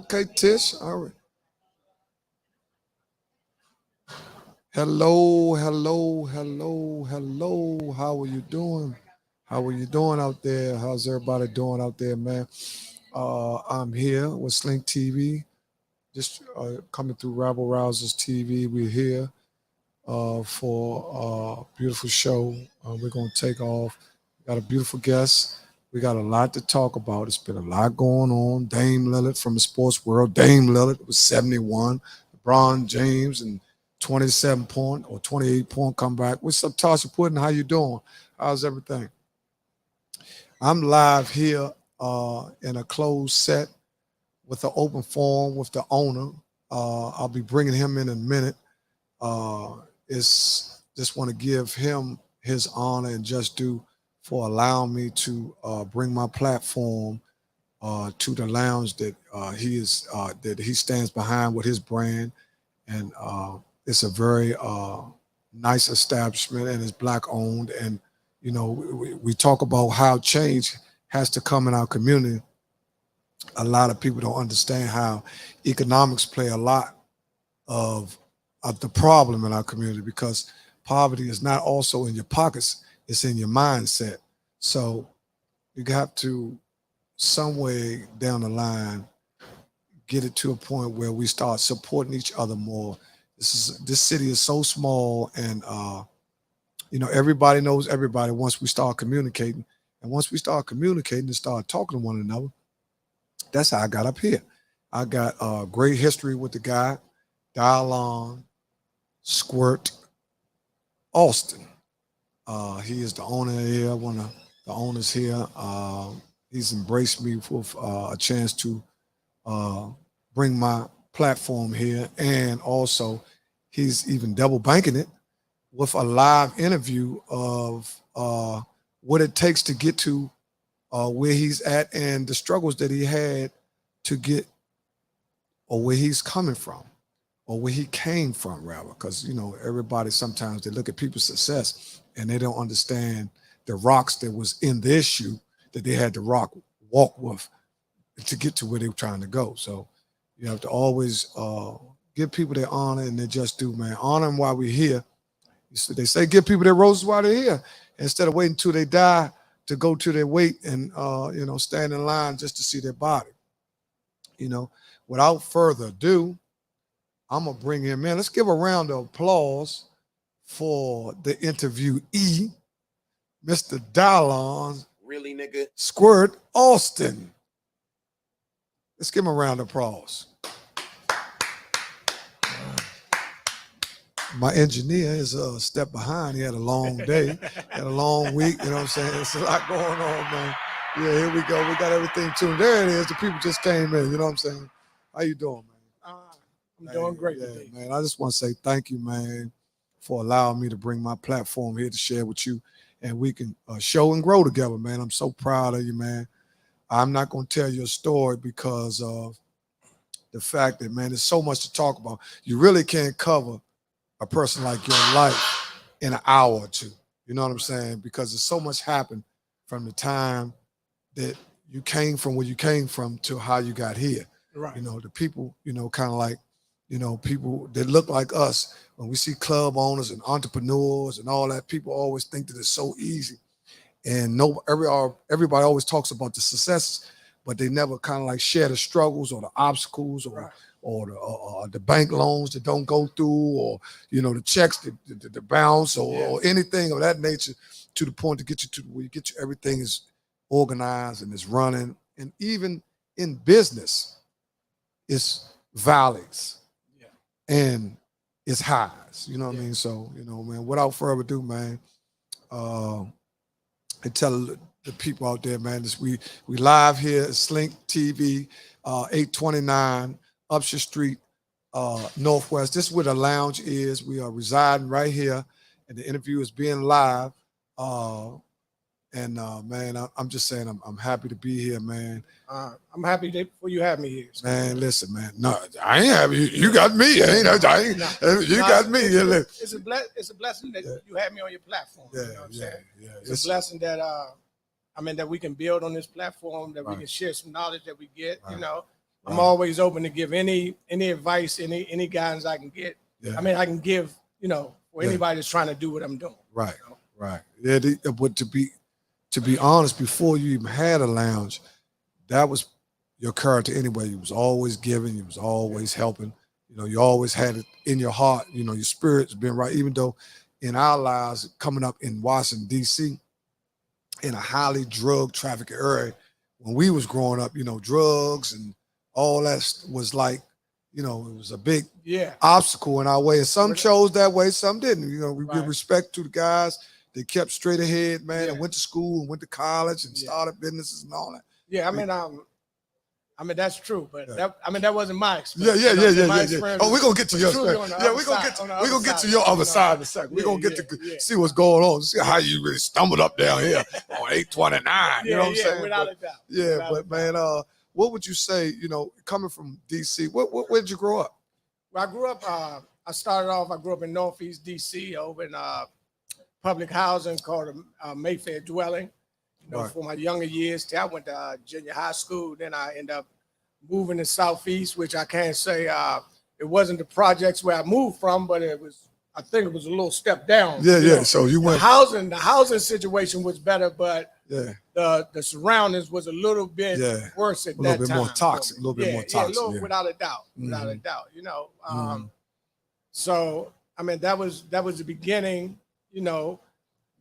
Okay, Tish. All right. Hello, hello, hello, hello. How are you doing? How are you doing out there? How's everybody doing out there, man? I'm here with Slink TV, just coming through Rabble Rousers TV. We're here for a beautiful show. We're going to take off. Got a beautiful guest. We got a lot to talk about. It's been a lot going on. Dame Lillard from the sports world. Dame Lillard was 71. LeBron James and 27-point or 28-point comeback. What's up, Tasha Puddin? How you doing? How's everything? I'm live here in a closed set with an open forum with the owner. I'll be bringing him in a minute. It's just want to give him his honor and just due for allowing me to bring my platform to the lounge that that he stands behind with his brand, and it's a very nice establishment and it's black owned. And you know, we talk about how change has to come in our community. A lot of people don't understand how economics play a lot of the problem in our community, because poverty is not also in your pockets, it's in your mindset. So you got to, some way down the line, get it to a point where we start supporting each other more. This city is so small, and you know, everybody knows everybody once we start communicating. And once we start communicating and start talking to one another, that's how I got up here. I got a great history with the guy, DALION, Squirt, ALSTON. He is the owner here, one of the owners here. He's embraced me with a chance to bring my platform here, and also he's even double banking it with a live interview of what it takes to get to where he's at and the struggles that he had to get, or where he's coming from, or where he came from, rather. Because you know, everybody sometimes they look at people's success and they don't understand the rocks that was in their shoe that they had to walk with to get to where they were trying to go. So you have to always give people their honor and their just due, man. Honor them while we're here. They say give people their roses while they're here, instead of waiting until they die to go to their wait and you know, stand in line just to see their body. You know, without further ado, I'm gonna bring him in. Let's give a round of applause for the interviewee, Mr. DALION, really, nigga, Squirt ALSTON. Let's give him a round of applause. My engineer is a step behind. He had a long day, had a long week. You know what I'm saying? There's a lot going on, man. Yeah, here we go. We got everything tuned. There it is. The people just came in. You know what I'm saying? How you doing, man? I'm doing great yeah, today. man. I just want to say thank you, man, for allowing me to bring my platform here to share with you, and we can show and grow together, man. I'm so proud of you, man. I'm not going to tell you a story because of the fact that, man, there's so much to talk about. You really can't cover a person like your life in an hour or two. You know what I'm saying? Because there's so much happened from the time that you came from where you came from to how you got here. Right. You know, the people, you know, kind of like, you know, people that look like us, when we see club owners and entrepreneurs and all that, people always think that it's so easy. And everybody always talks about the successes, but they never kind of like share the struggles or the obstacles, or Right. or the bank loans that don't go through, or you know, the checks that bounce, or anything of that nature, to the point to get you to where you get you everything is organized and is running. And even in business, it's valleys and it's highs. You know what I mean? So you know, man. Without further ado, man. And tell the people out there, man, this we live here at Slink TV, 829 Upshur Street, Northwest. This is where the lounge is. We are residing right here, and the interview is being live. Man, I'm just saying, I'm happy to be here, man. I'm happy for you have me here. Man, listen, man. No, I ain't happy. You got me. You got me. It's a blessing that you have me on your platform. You know what I'm saying? Yeah. It's a blessing that that we can build on this platform, that we can share some knowledge that we get, you know. I'm always open to give any advice, any guidance I can get. Yeah. I mean, I can give, for anybody that's trying to do what I'm doing. Right. Right. Yeah. But to be honest, before you even had a lounge, that was your character anyway. You was always giving. You was always helping. You always had it in your heart. Your spirit's been right. Even though in our lives, coming up in Washington, D.C., in a highly drug trafficked area, when we was growing up, drugs and all that was like, it was a big obstacle in our way. And some chose that way, some didn't. We give respect to the guys. They kept straight ahead, man, and went to school and went to college and started businesses and all that. Yeah, I mean that's true, but that wasn't my experience. Yeah. Oh, we're gonna get to your experience. Yeah, we're gonna get to your other side in a second. We're gonna get to see what's going on, see how you really stumbled up down here on 829. You know what I'm saying? Without a doubt. Yeah, but man, what would you say, coming from DC, where did you grow up? Well, I grew up, I grew up in Northeast DC over in public housing called Mayfair Dwelling. For my younger years, I went to junior high school. Then I ended up moving to Southeast, which I can't say it wasn't the projects where I moved from, but I think it was a little step down. Yeah. So you went the housing situation was better, but the surroundings was a little bit worse at that time. A little bit more toxic. Without a doubt. Without a doubt. So I mean that was the beginning,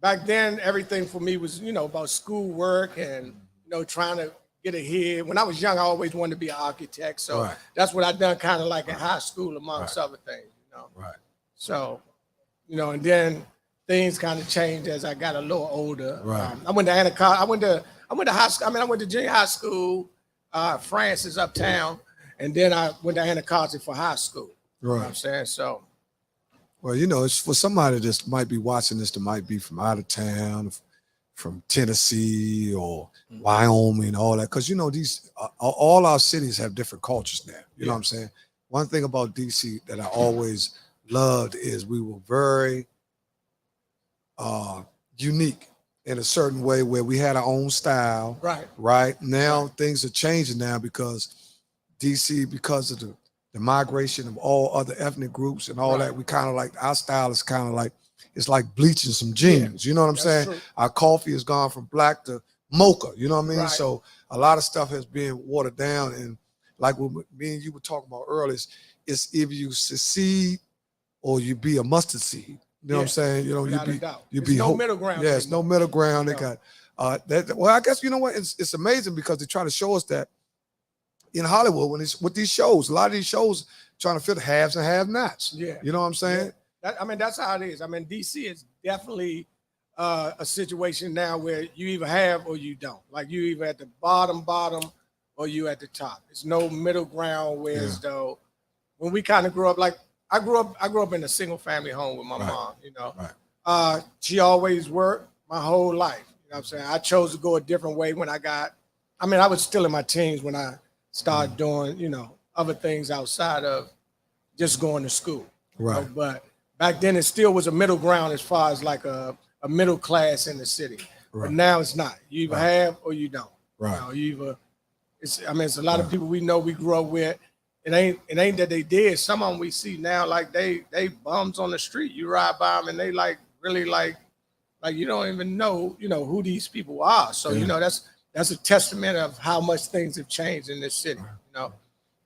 Back then, everything for me was, about school work and, trying to get ahead. When I was young, I always wanted to be an architect. So that's what I done kind of like in high school, amongst other things, Right. So, and then things kind of changed as I got a little older. Right. I went to Anacostia. I went to high school. I went to junior high school, Francis uptown. And then I went to Anacostia for high school. Right. You know what I'm saying? So. Well, it's for somebody that might be watching this that might be from out of town, from Tennessee or Wyoming, all that. Because, these all our cities have different cultures now. You know what I'm saying? One thing about DC that I always loved is we were very unique in a certain way where we had our own style. Right. Now things are changing now because DC, because of the migration of all other ethnic groups and all that, we kind of like, our style is kind of like, it's like bleaching some jeans. You know what I'm saying? True. Our coffee has gone from black to mocha. You know what I mean? So a lot of stuff has been watered down. And like what me and you were talking about earlier, it's either you succeed or you be a mustard seed. You know what I'm saying? You be no middle ground. Yeah, it's no middle ground. They got that. Well, I guess you know what? It's amazing because they try to show us that in Hollywood, with these shows, a lot of these shows trying to fit haves and have-nots. Yeah. You know what I'm saying? Yeah. That's how it is. DC is definitely a situation now where you either have or you don't. Like you either at the bottom or you at the top. There's no middle ground, whereas though when we kind of grew up, like I grew up in a single family home with my mom, she always worked my whole life. You know what I'm saying? I chose to go a different way when I was still in my teens when I started doing, other things outside of just going to school. Right. But back then it still was a middle ground as far as like a middle class in the city. Right. But now it's not. You either have or you don't. Right. It's a lot of people we know we grew up with. It ain't that they did. Some of them we see now, like they bums on the street. You ride by them and they like really like you don't even know, who these people are. So, that's a testament of how much things have changed in this city.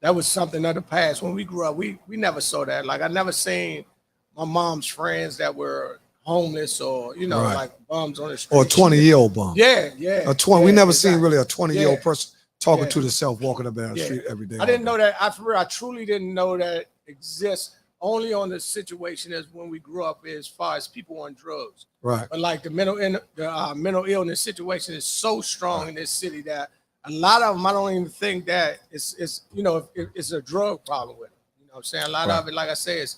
That was something of the past. When we grew up, we never saw that. Like I never seen my mom's friends that were homeless or, like bums on the street. Or a 20-year-old bum. Yeah. We never seen really a 20-year-old person talking to themselves, walking up down the street every day. I didn't know that. I truly didn't know that exists. Only on the situation as when we grew up as far as people on drugs. Right. But like the mental illness situation is so strong in this city that a lot of them, I don't even think that it's it's a drug problem with them. You know what I'm saying? A lot of it, like I say, is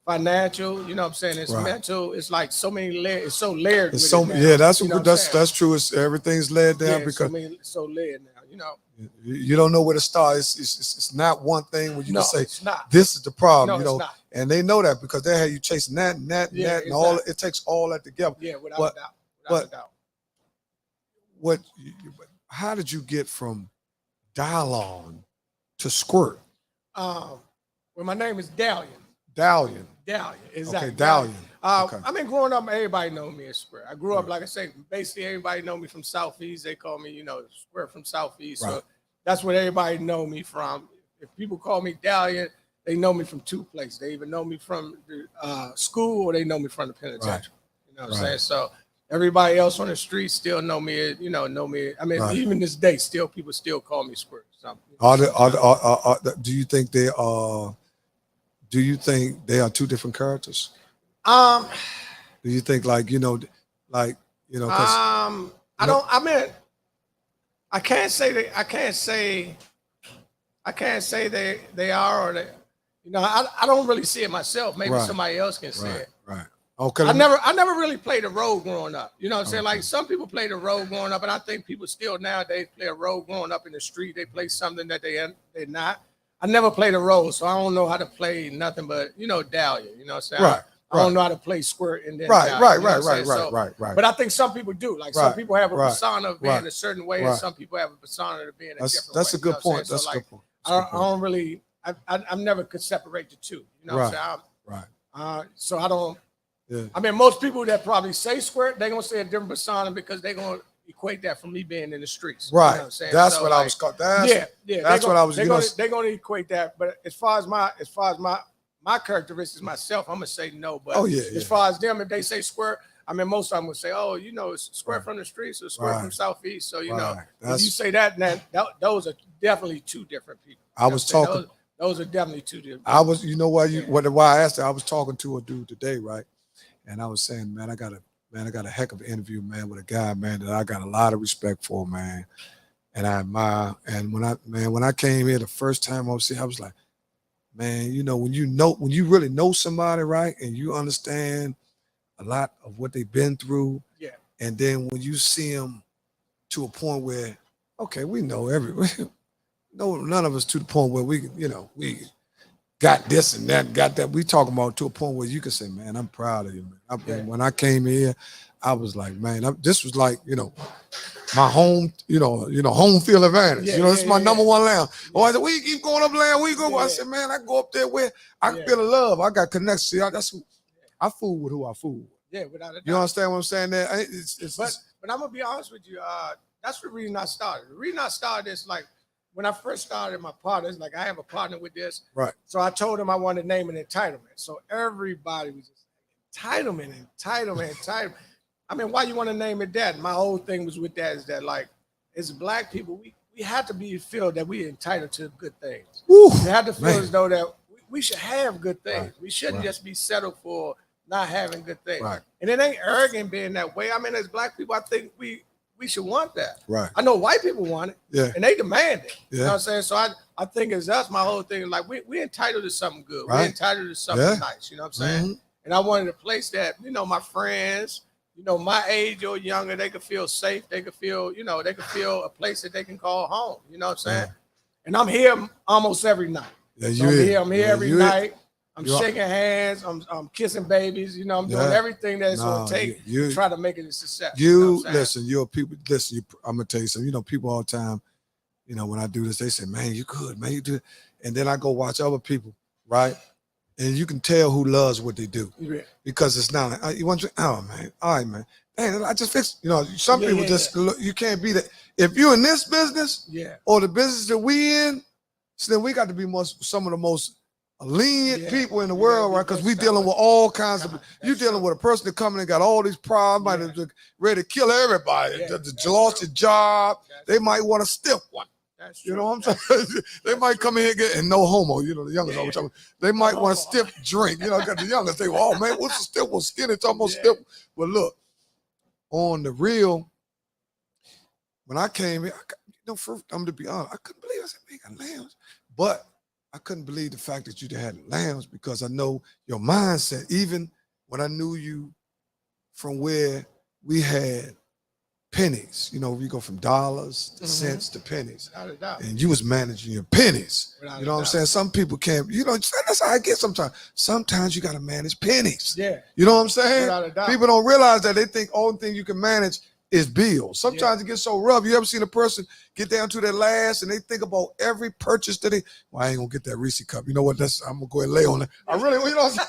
financial, you know what I'm saying? It's mental, it's like so many layers, it's so layered. It's so that's true. It's everything's laid down because it's so layered now, You don't know where to start. It's not one thing where you can say this is the problem, and they know that because they have you chasing that and that and that and all. It takes all that together. Yeah, without a doubt. How did you get from DALION to Squirt? Well, my name is DALION. DALION. DALION, exactly. Okay, DALION. Okay. I mean, growing up, everybody know me as Squirt. I grew up, like I say, basically everybody know me from Southeast. They call me, Squirt from Southeast. Right. So that's what everybody know me from. If people call me DALION, they know me from two places. They either know me from the school or they know me from the penitentiary. Right. You know what I'm saying? So everybody else on the street still know me. Know me. I mean, even this day, people still call me Squirt. So, do you think they are? Do you think they are two different characters? Do you think I don't. I mean, I can't say they are or they. I don't really see it myself. Maybe somebody else can say it. Right. Okay. I never really played a role growing up. You know what I'm saying? Like some people played a role growing up, and I think people still nowadays play a role growing up in the street. They play something that they're not. I never played a role, so I don't know how to play nothing but DALION. You know what I'm saying? Right. I don't know how to play Squirt and then right. But I think some people do. Like some people have a persona of being a certain way, and some people have a persona of being a different way. That's a good point. That's a good point. I don't really. I never could separate the two. You know what I'm saying? Right. So I don't. Yeah. I mean, most people that probably say Squirt, they're gonna say a different persona because they're gonna equate that from me being in the streets. Right. You know what I'm saying? That's so what I was called. That's what I was. They're gonna equate that. But as far as my characteristics myself, I'm gonna say no. But as far as them, if they say Squirt, I mean, most of them would say, "Oh, it's Squirt from the streets or Squirt from Southeast." So if you say that, then those are definitely two different people. I was talking. Those are definitely two different. I was. You know why why I asked that? I was talking to a dude today, right? And I was saying, man, I got a heck of an interview, man, with a guy, man, that I got a lot of respect for, man, and I admire. And when I came here the first time I was like, man, when you really know somebody, right, and you understand a lot of what they've been through, and then when you see them to a point where, okay, we know no, none of us to the point where we got this and that, got that. We talking about to a point where you can say, man, I'm proud of you, man. When I came here, I was like, man, this was like, my home, home field advantage. This is my number one lounge. Oh, I said, we keep going up land. We go. I said, man, I go up there where I feel the love. I got connections. See, I fool with who I fool with. Yeah, without a doubt. You understand what I'm saying? There, but I'm gonna be honest with you. That's the reason I started. The reason I started is like, when I first started my partners, like I have a partner with this. Right. So I told him I wanted to name an entitlement. So everybody was just entitlement. I mean, why you want to name it that? My whole thing was with that is that, like, as Black people, we have to feel that we're entitled to good things. Woo, we have to feel as though that we should have good things. Right. We shouldn't just be settled for not having good things. Right. And it ain't arrogant being that way. I mean, as Black people, I think we should want that. Right. I know white people want it. Yeah. And they demand it. Yeah. You know what I'm saying? So I think it's us, my whole thing, like we entitled to something good. Right. We're entitled to something nice. You know what I'm saying? Mm-hmm. And I wanted a place that, my friends, my age or younger, they could feel safe. They could feel, a place that they can call home. You know what I'm saying? Yeah. And I'm here almost every night. Yeah, so I'm here every night. I'm shaking hands. I'm kissing babies. I'm doing everything that's going to take to try to make it a success. Listen, you're people. Listen, I'm gonna tell you something. People all the time. When I do this, they say, "Man, you good, man, you do." And then I go watch other people, right? And you can tell who loves what they do because it's not like, you want to. Oh man, all right, man. Man, I just fixed. Some people just you can't be that. If you're in this business, or the business that we in, so then we got to be some of the most lenient people in the world, right? Because we dealing with all kinds of. You dealing with a person that coming and got all these problems, ready to kill everybody. That lost their job. They might want to stiff one. You know what I'm saying? They might come in here and no homo. The youngest always talking. They might want to stiff drink. Got the youngest. They go, oh man, what's the stiff? Well, skinny, it's almost stiff. But look, on the real, when I came here, I'm to be honest, I couldn't believe I said, man, got lambs. But I couldn't believe the fact that you had lambs because I know your mindset, even when I knew you from where we had pennies, we go from dollars to cents to pennies. And you was managing your pennies. You know what I'm saying? Some people can't, that's how I get sometimes. Sometimes you got to manage pennies. Yeah. You know what I'm saying? People don't realize that. They think only thing you can manage is bills. Sometimes it gets so rough. You ever seen a person get down to their last and they think about every purchase that they, well, I ain't gonna get that Reese cup. You know what? I'm gonna go ahead and lay on it. I really, you know what I'm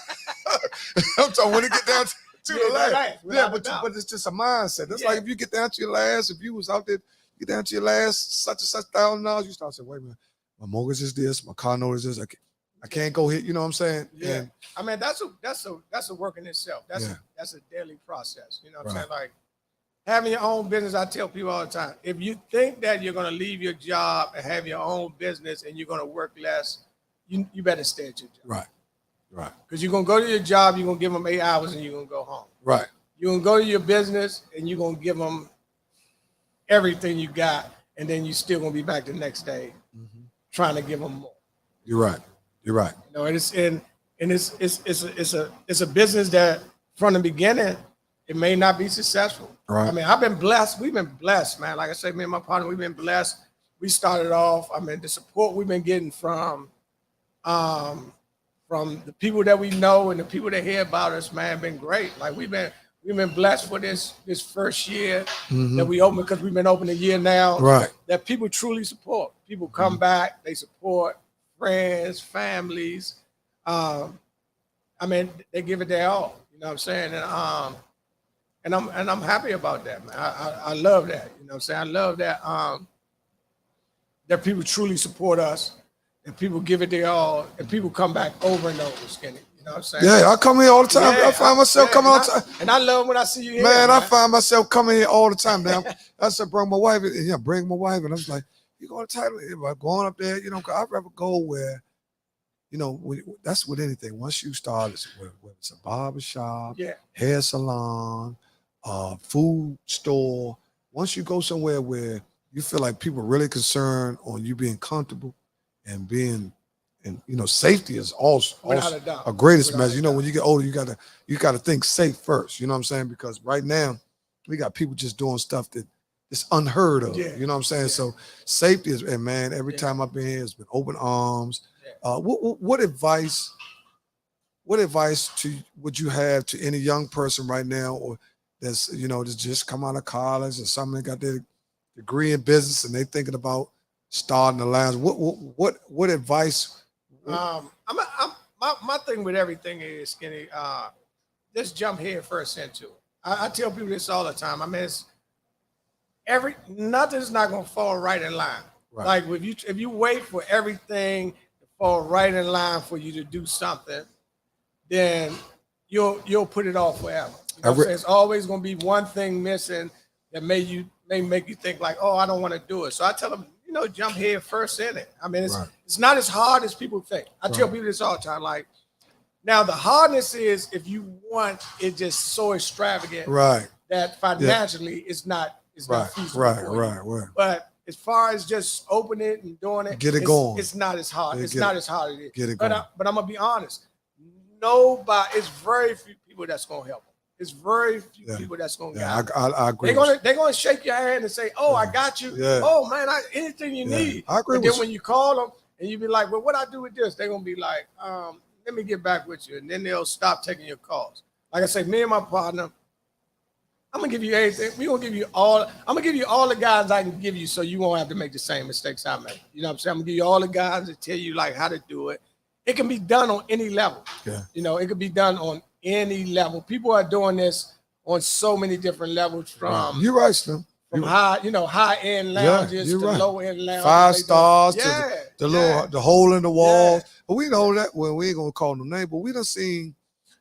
saying? I'm talking when it get down to the last. Yeah, but it's just a mindset. That's like if you get down to your last, if you was out there, get down to your last such and such $1,000, you start saying, wait a minute, my mortgage is this, my car note is this. I can't go hit, you know what I'm saying? Yeah. And, I mean, that's a work in itself. That's a daily process. You know what I'm saying? Like having your own business, I tell people all the time, if you think that you're going to leave your job and have your own business and you're going to work less, you better stay at your job. Right. Because you're going to go to your job, you're going to give them 8 hours and you're going to go home. Right. You're going to go to your business and you're going to give them everything you got, and then you're still going to be back the next day trying to give them more. You're right. You know, it's a business that from the beginning, it may not be successful. Right. I mean, I've been blessed. We've been blessed, man. Like I said, me and my partner, we've been blessed. We started off, I mean, the support we've been getting from the people that we know and the people that hear about us, man, been great. Like we've been blessed for this first year that we opened, because we've been open a year now. Right. That people truly support. People come back, they support friends, families. I mean, they give it their all. You know what I'm saying? And I'm happy about that, man. I love that. You know what I'm saying? I love that that people truly support us, and people give it their all, and people come back over and over, Skinny. You know what I'm saying? Yeah, I come here all the time. Yeah, I find myself coming all the time. And I love when I see you here. Man, I find myself coming here all the time now. I said, bring my wife. And I was like, you going to title it? Going up there, you know, I'd rather go where, you know, that's with anything. Once you start, whether it's a barbershop, hair salon, food store, once you go somewhere where you feel like people are really concerned on you being comfortable and being, and you know, safety is also a greatest measure. You know, when you get older, you gotta think safe first. You know what I'm saying? Because right now, we got people just doing stuff that it's unheard of. You know what I'm saying? So safety is, and man, every time I've been here, it's been open arms. What advice would you have to any young person right now, or that's, you know, that's just come out of college or something, got their degree in business and they thinking about starting the lounge? What advice? My thing with everything is, Skinny, just jump head first into it. I tell people this all the time. I mean, nothing's not gonna fall right in line. Right. Like if you wait for everything to fall right in line for you to do something, then you'll put it off forever. You know what I'm saying? It's always gonna be one thing missing that may make you think like, oh, I don't want to do it. So I tell them, you know, jump head first in it. I mean, it's not as hard as people think. I tell people this all the time. Like, now the hardness is if you want it just so extravagant that financially it's not feasible. Right. But as far as just opening it and doing it, going. It's not as hard. It's not as hard as it is. Get it going. But I'm gonna be honest. It's very few people that's gonna help them. It's very few people that's gonna guide them. I agree. They're gonna shake your hand and say, "Oh, I got you. Oh man, anything you need." I agree. And then when you call them and you be like, "Well, what I do with this?" They're gonna be like, "Let me get back with you," and then they'll stop taking your calls. Like I say, me and my partner, I'm gonna give you everything. I'm gonna give you all the guides I can give you, so you won't have to make the same mistakes I make. You know what I'm saying? I'm gonna give you all the guides to tell you like how to do it. It can be done on any level. You know, it can be done on any level. People are doing this on so many different levels, from you're right, Slim. From high-end lounges to low-end lounges. 5 stars to the hole in the walls. But we know that, well, we ain't gonna call no name, but we done seen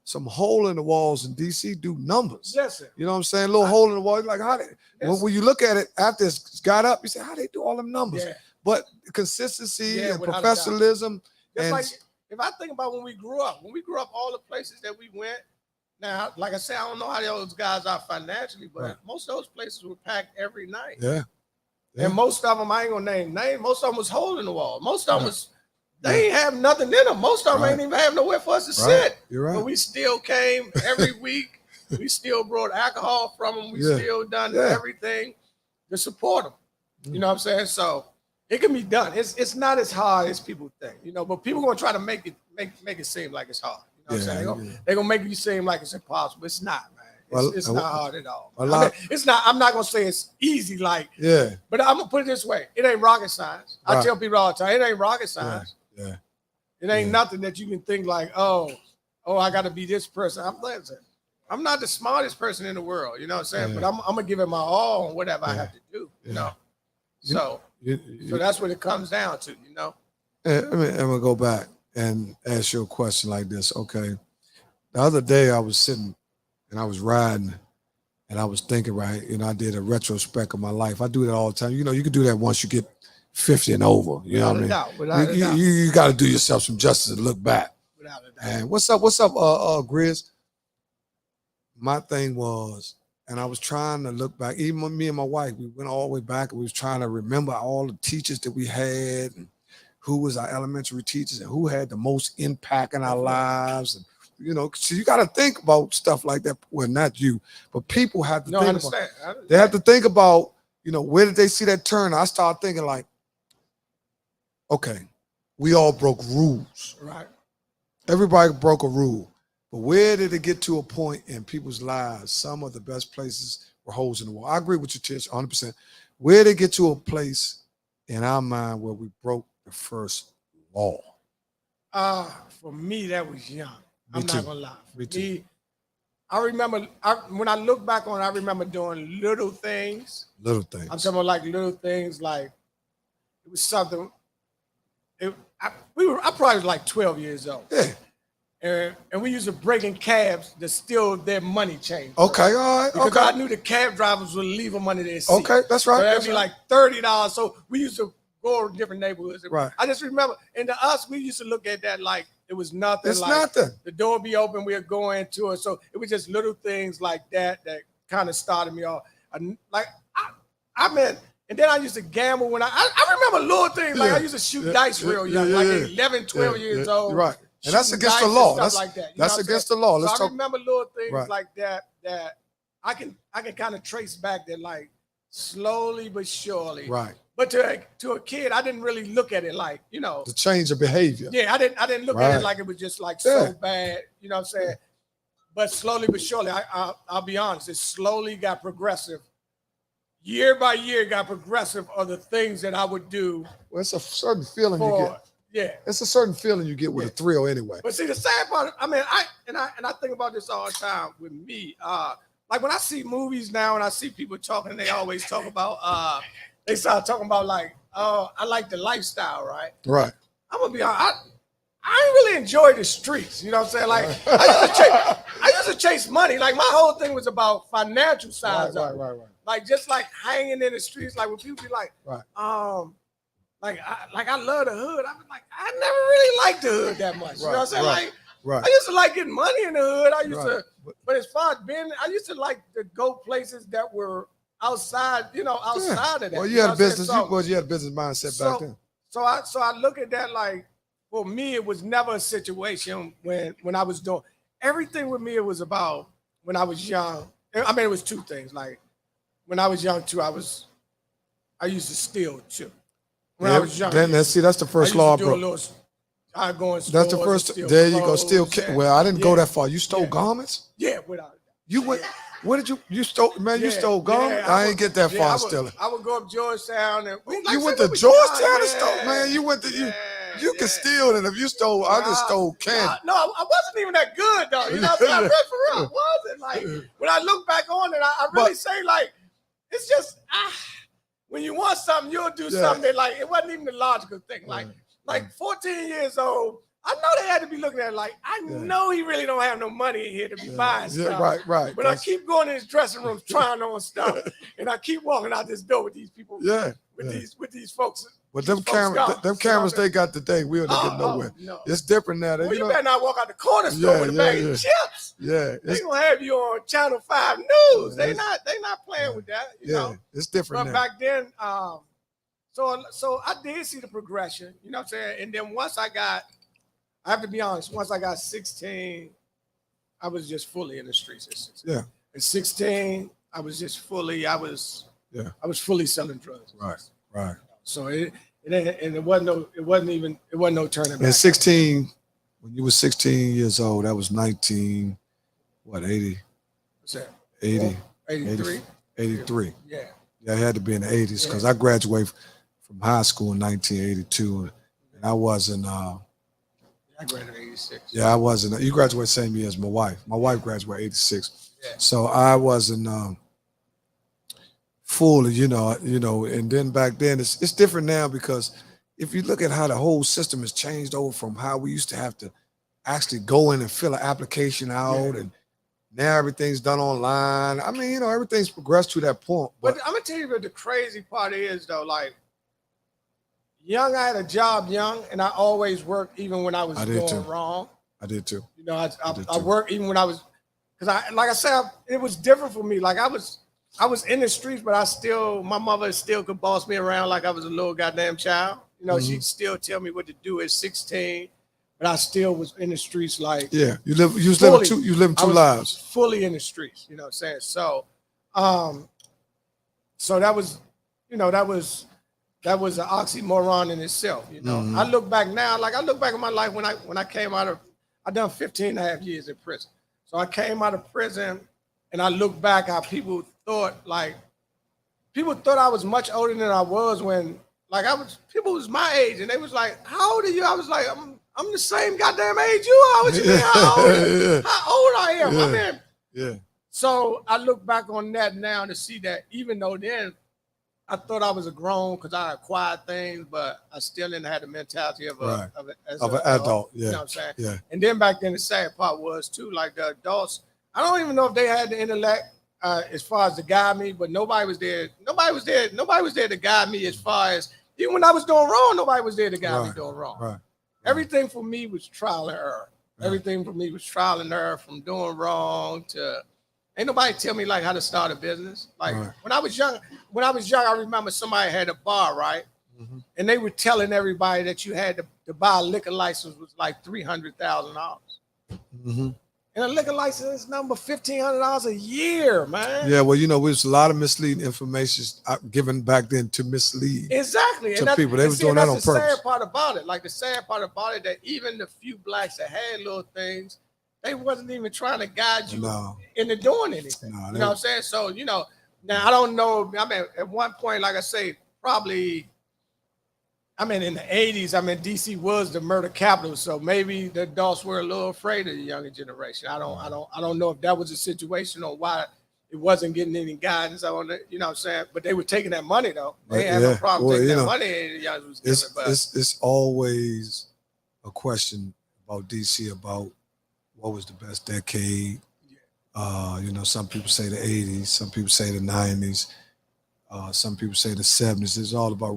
some hole in the walls in DC do numbers. Yes, sir. You know what I'm saying? A little hole in the wall. Like, how they, when you look at it after it's got up, you say, how they do all them numbers? But consistency and professionalism. Just like, if I think about when we grew up, all the places that we went, now, like I said, I don't know how those guys are financially, but most of those places were packed every night. And most of them, I ain't gonna name names, most of them was hole in the wall. Most of them was, they ain't have nothing in them. Most of them ain't even have nowhere for us to sit. You're right. But we still came every week. We still brought alcohol from them. We still done everything to support them. You know what I'm saying? So it can be done. It's not as hard as people think, you know, but people gonna try to make it seem like it's hard. You know what I'm saying? They're gonna make you seem like it's impossible. It's not, man. It's not hard at all. It's not. I'm not gonna say it's easy, like but I'm gonna put it this way: it ain't rocket science. I tell people all the time, it ain't rocket science. Yeah. It ain't nothing that you can think like, oh, I got to be this person. I'm not the smartest person in the world, you know what I'm saying? But I'm gonna give it my all on whatever I have to do, you know. So that's what it comes down to, you know. I'm gonna go back and ask you a question like this. Okay, the other day I was sitting and I was riding and I was thinking, right, I did a retrospect of my life. I do that all the time. You can do that once you get 50 and over. You know what I mean? You got to do yourself some justice and look back. Without a doubt. And what's up, Grizz? My thing was, and I was trying to look back. Even me and my wife, we went all the way back, and we was trying to remember all the teachers that we had, and who was our elementary teachers, and who had the most impact in our lives, and so you got to think about stuff like that. Well, not you, but people have to think about. They have to think about, where did they see that turn? I started thinking like, okay, we all broke rules. Right. Everybody broke a rule. But where did it get to a point in people's lives? Some of the best places were holes in the wall. I agree with you, Tish, 100%. Where did it get to a place in our mind where we broke the first law? For me, that was young. I'm not gonna lie. Me too. I remember when I look back on it, I remember doing little things. Little things. I'm talking about like little things, like it was something. I probably was like 12 years old. Yeah. And we used to break in cabs to steal their money change. Okay, all right. Because I knew the cab drivers would leave them under their seat. Okay, that's right. So that'd be like $30. So we used to go to different neighborhoods. Right. I just remember, and to us, we used to look at that like it was nothing. It's like nothing. The door would be open, we'd go into it. So it was just little things like that kind of started me off. I mean, and then I used to gamble when I remember little things like I used to shoot dice real young, like 11, 12 years old. Right. And that's against the law. That's like that. That's against the law. So I remember little things like that I can kind of trace back that like slowly but surely. Right. But to a kid, I didn't really look at it like, the change of behavior. Yeah, I didn't look at it like it was just like so bad, you know what I'm saying? But slowly but surely, I'll be honest, it slowly got progressive. Year by year got progressive of the things that I would do. Well, it's a certain feeling you get. Yeah. It's a certain feeling you get with a thrill anyway. But see, the sad part, I mean, I think about this all the time with me. Like when I see movies now and I see people talking, they always talk about, they start talking about like, I like the lifestyle, right? Right. I'm gonna be honest, I ain't really enjoy the streets. You know what I'm saying? Like I used to chase money. Like my whole thing was about financial sides of it. Right. Like just like hanging in the streets, like when people be like, like I love the hood. I was like, I never really liked the hood that much. You know what I'm saying? I used to like getting money in the hood. I used to, but as far as being, I used to like to go places that were outside, outside of that. Well, you had a business, you had a business mindset back then. So I look at that like, for me, it was never a situation when I was doing everything with me. It was about when I was young. I mean, it was two things. Like when I was young too, I used to steal too. When I was young. Then that's the first law, bro. I go in stores. That's the first. There you go. Steal. Well, I didn't go that far. You stole garments. Yeah, without. You went. What did you stole? Man, you stole garments. I ain't get that far stealing. I would go up Georgetown and you went to Georgetown and stole. Man, you went to you. You can steal, and if you stole, I just stole candy. No, I wasn't even that good though. You know what I'm saying? I read for real. I wasn't. Like when I look back on it, I really say like it's just when you want something, you'll do something that like it wasn't even the logical thing. Like 14 years old, I know they had to be looking at it like I know he really don't have no money in here to be buying stuff. Right. But I keep going in his dressing room trying on stuff, and I keep walking out this door with these people. With these folks. But them cameras they got today, we'll not get nowhere. No. It's different now. Well, you better not walk out the corner store with a bag of chips. Yeah. They gonna have you on Channel 5 News. They not playing with that. You know? It's different but now. Back then, so I did see the progression, you know what I'm saying? And then once I have to be honest, once I got 16, I was just fully in the streets. Yeah. At 16, I was fully selling drugs. Right. So it wasn't no turning back. At 16, when you were 16 years old, that was 80. What's that? 80, 83. 83. Yeah. Yeah, it had to be in the 80s because I graduated from high school in 1982, and I wasn't. I graduated 86. Yeah, I wasn't. You graduated same year as my wife. My wife graduated 86, Yeah. so I wasn't fully, And then back then, it's different now because if you look at how the whole system has changed over from how we used to have to actually go in and fill an application out, and now everything's done online. I mean, everything's progressed to that point. But I'm gonna tell you what the crazy part is, though. Like, young, I had a job young, and I always worked even when I was doing wrong. I did too. I worked even when I was, because like I said, it was different for me. Like I was in the streets, but my mother still could boss me around like I was a little goddamn child. She'd still tell me what to do at 16, but I still was in the streets. Like, yeah, you living two lives. Fully in the streets. You know what I'm saying? So, so that was an oxymoron in itself. I look back now, like I look back at my life when I came out of, I done 15 and a half years in prison. So I came out of prison and I look back how people thought I was much older than I was when, like, people was my age and they was like, how old are you? I was like, I'm the same goddamn age you are. What you mean, how old I am? Yeah. So I look back on that now to see that even though then I thought I was a grown because I acquired things, but I still didn't have the mentality of an adult. Yeah. You know what I'm saying? Yeah. And then back then the sad part was too, like the adults, I don't even know if they had the intellect as far as to guide me, but nobody was there. Nobody was there to guide me as far as, even when I was doing wrong, nobody was there to guide me doing wrong. Right. Everything for me was trial and error. Yeah. Everything for me was trial and error, from doing wrong to, ain't nobody tell me like how to start a business. Like when I was young, I remember somebody had a bar, right? Mm-hmm. And they were telling everybody that you had to buy a liquor license was like $300,000. Mm-hmm. And a liquor license number $1,500 a year, man. Yeah, well, there's a lot of misleading information given back then to mislead. Exactly. To people. They were doing that on purpose. That's the sad part about it. Like the sad part about it, that even the few blacks that had little things, they wasn't even trying to guide you into doing anything. You know what I'm saying? So, now I don't know. I mean, at one point, like I say, probably, in the 80s, DC was the murder capital. So maybe the adults were a little afraid of the younger generation. I don't know if that was a situation or why it wasn't getting any guidance on it. You know what I'm saying? But they were taking that money though. They had no problem taking that money. It's always a question about DC about what was the best decade. Some people say the 80s, some people say the 90s, some people say the 70s. It's all about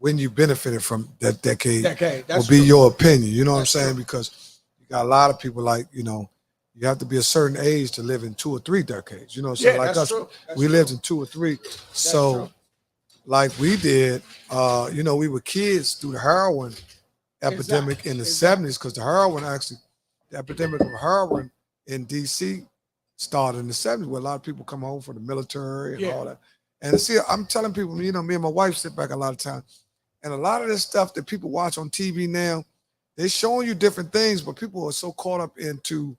when you benefited from that decade will be your opinion. You know what I'm saying? Because you got a lot of people like, you have to be a certain age to live in 2 or 3 decades. You know what I'm saying? Like us, we lived in 2 or 3. So like we did, we were kids through the heroin epidemic in the 70s, because the epidemic of heroin in DC started in the 70s, where a lot of people come home from the military and all that. And see, I'm telling people, me and my wife sit back a lot of times, and a lot of this stuff that people watch on TV now, they're showing you different things, but people are so caught up into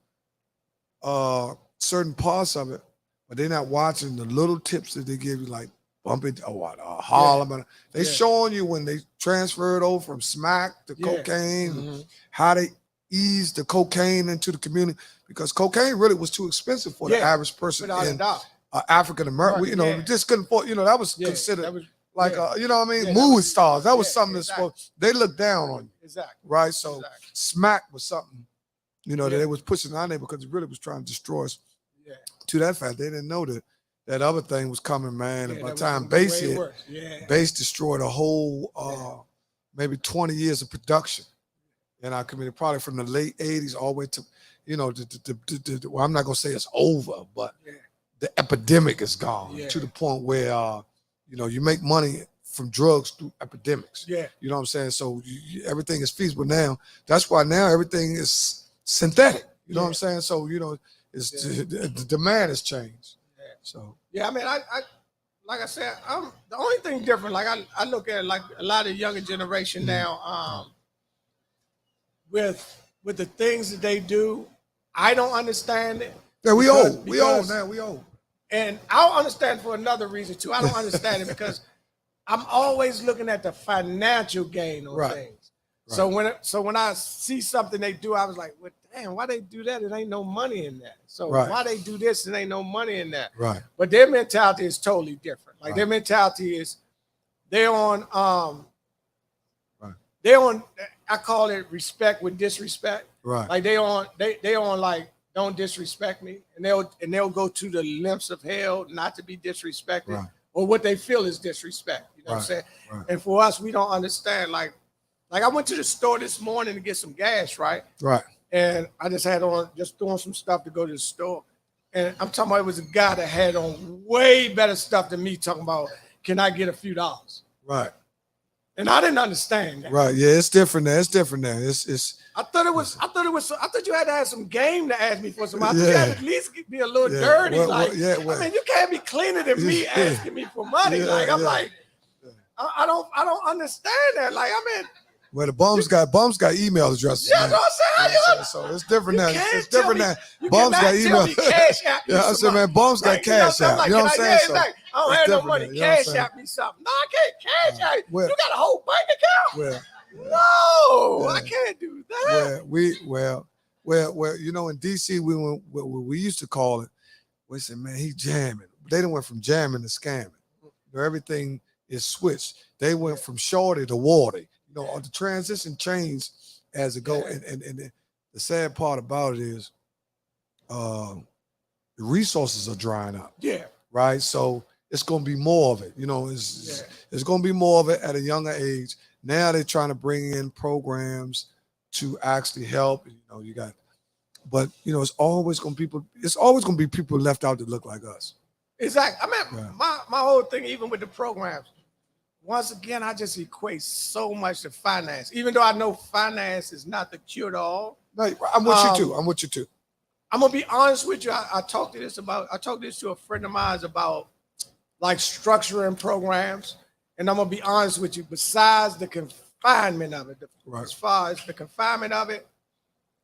certain parts of it, but they're not watching the little tips that they give you, like bump it or Harlem. They showing you when they transferred over from smack to cocaine, how they ease the cocaine into the community, because cocaine really was too expensive for the average person in African American. We just couldn't afford. That was considered movie stars. That was something that's they looked down on you. Exactly. Right. So smack was something, that they was pushing on there because it really was trying to destroy us. Yeah. To that fact, they didn't know that other thing was coming, man. And by the time Bass hit, Bass destroyed a whole maybe 20 years of production in our community, probably from the late 80s all the way to, well, I'm not gonna say it's over, but the epidemic is gone to the point where you make money from drugs through epidemics. Yeah. You know what I'm saying? So everything is feasible now. That's why now everything is synthetic. You know what I'm saying? So, it's the demand has changed. Yeah. So I like I said, the only thing different, like I look at it like a lot of younger generation now, with the things that they do, I don't understand it. Yeah, we old now. We old. And I don't understand for another reason too. I don't understand it because I'm always looking at the financial gain on things. Right. So when I see something they do, I was like, well, damn, why they do that? It ain't no money in that. So why they do this? It ain't no money in that. Right. But their mentality is totally different. Like their mentality is they're on I call it respect with disrespect. Right. Like they on like don't disrespect me, and they'll go to the lengths of hell not to be disrespected or what they feel is disrespect. You know what I'm saying? Right. And for us, we don't understand. Like I went to the store this morning to get some gas, right? Right. And I just had on doing some stuff to go to the store. And I'm talking about it was a guy that had on way better stuff than me talking about, can I get a few dollars? Right. And I didn't understand that. Right. Yeah, it's different now. It's different now. I thought you had to have some game to ask me for some. I thought you had to at least be a little dirty. I mean, you can't be cleaner than me asking me for money. I don't understand that. Like, I mean, well, the bums got email addresses. Yeah, that's what I'm saying. So it's different now. It's different now. Bums got email. Yeah, I said, man, bums got cash out. You know what I'm saying? So I don't have no money. Cash out me something. No, I can't cash out. You got a whole bank account. No, I can't do that. Well, you know, in DC, we used to call it. We said, man, he jamming. They done went from jamming to scamming. Everything is switched. They went from shorty to warty. You know, the transition changed as it go. And the sad part about it is the resources are drying up. Yeah. Right. So it's going to be more of it. You know, it's going to be more of it at a younger age. Now they're trying to bring in programs to actually help. You know, but you know, it's always going to be people left out that look like us. Exactly. I mean, my whole thing, even with the programs, once again, I just equate so much to finance, even though I know finance is not the cure to all. No, I'm with you too. I'm with you too. I'm gonna be honest with you. I talked this to a friend of mine about like structuring programs, and I'm gonna be honest with you. Besides the confinement of it, as far as the confinement of it,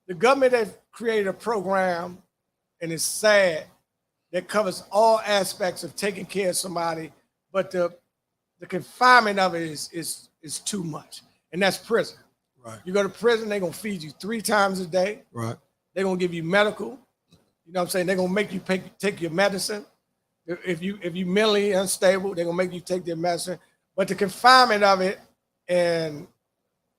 the government has created a program, and it's sad, that covers all aspects of taking care of somebody, but the confinement of it is too much, and that's prison. Right. You go to prison, they're gonna feed you 3 times a day. Right. They're gonna give you medical. You know what I'm saying? They're gonna make you take your medicine. If you mentally unstable, they're gonna make you take their medicine. But the confinement of it and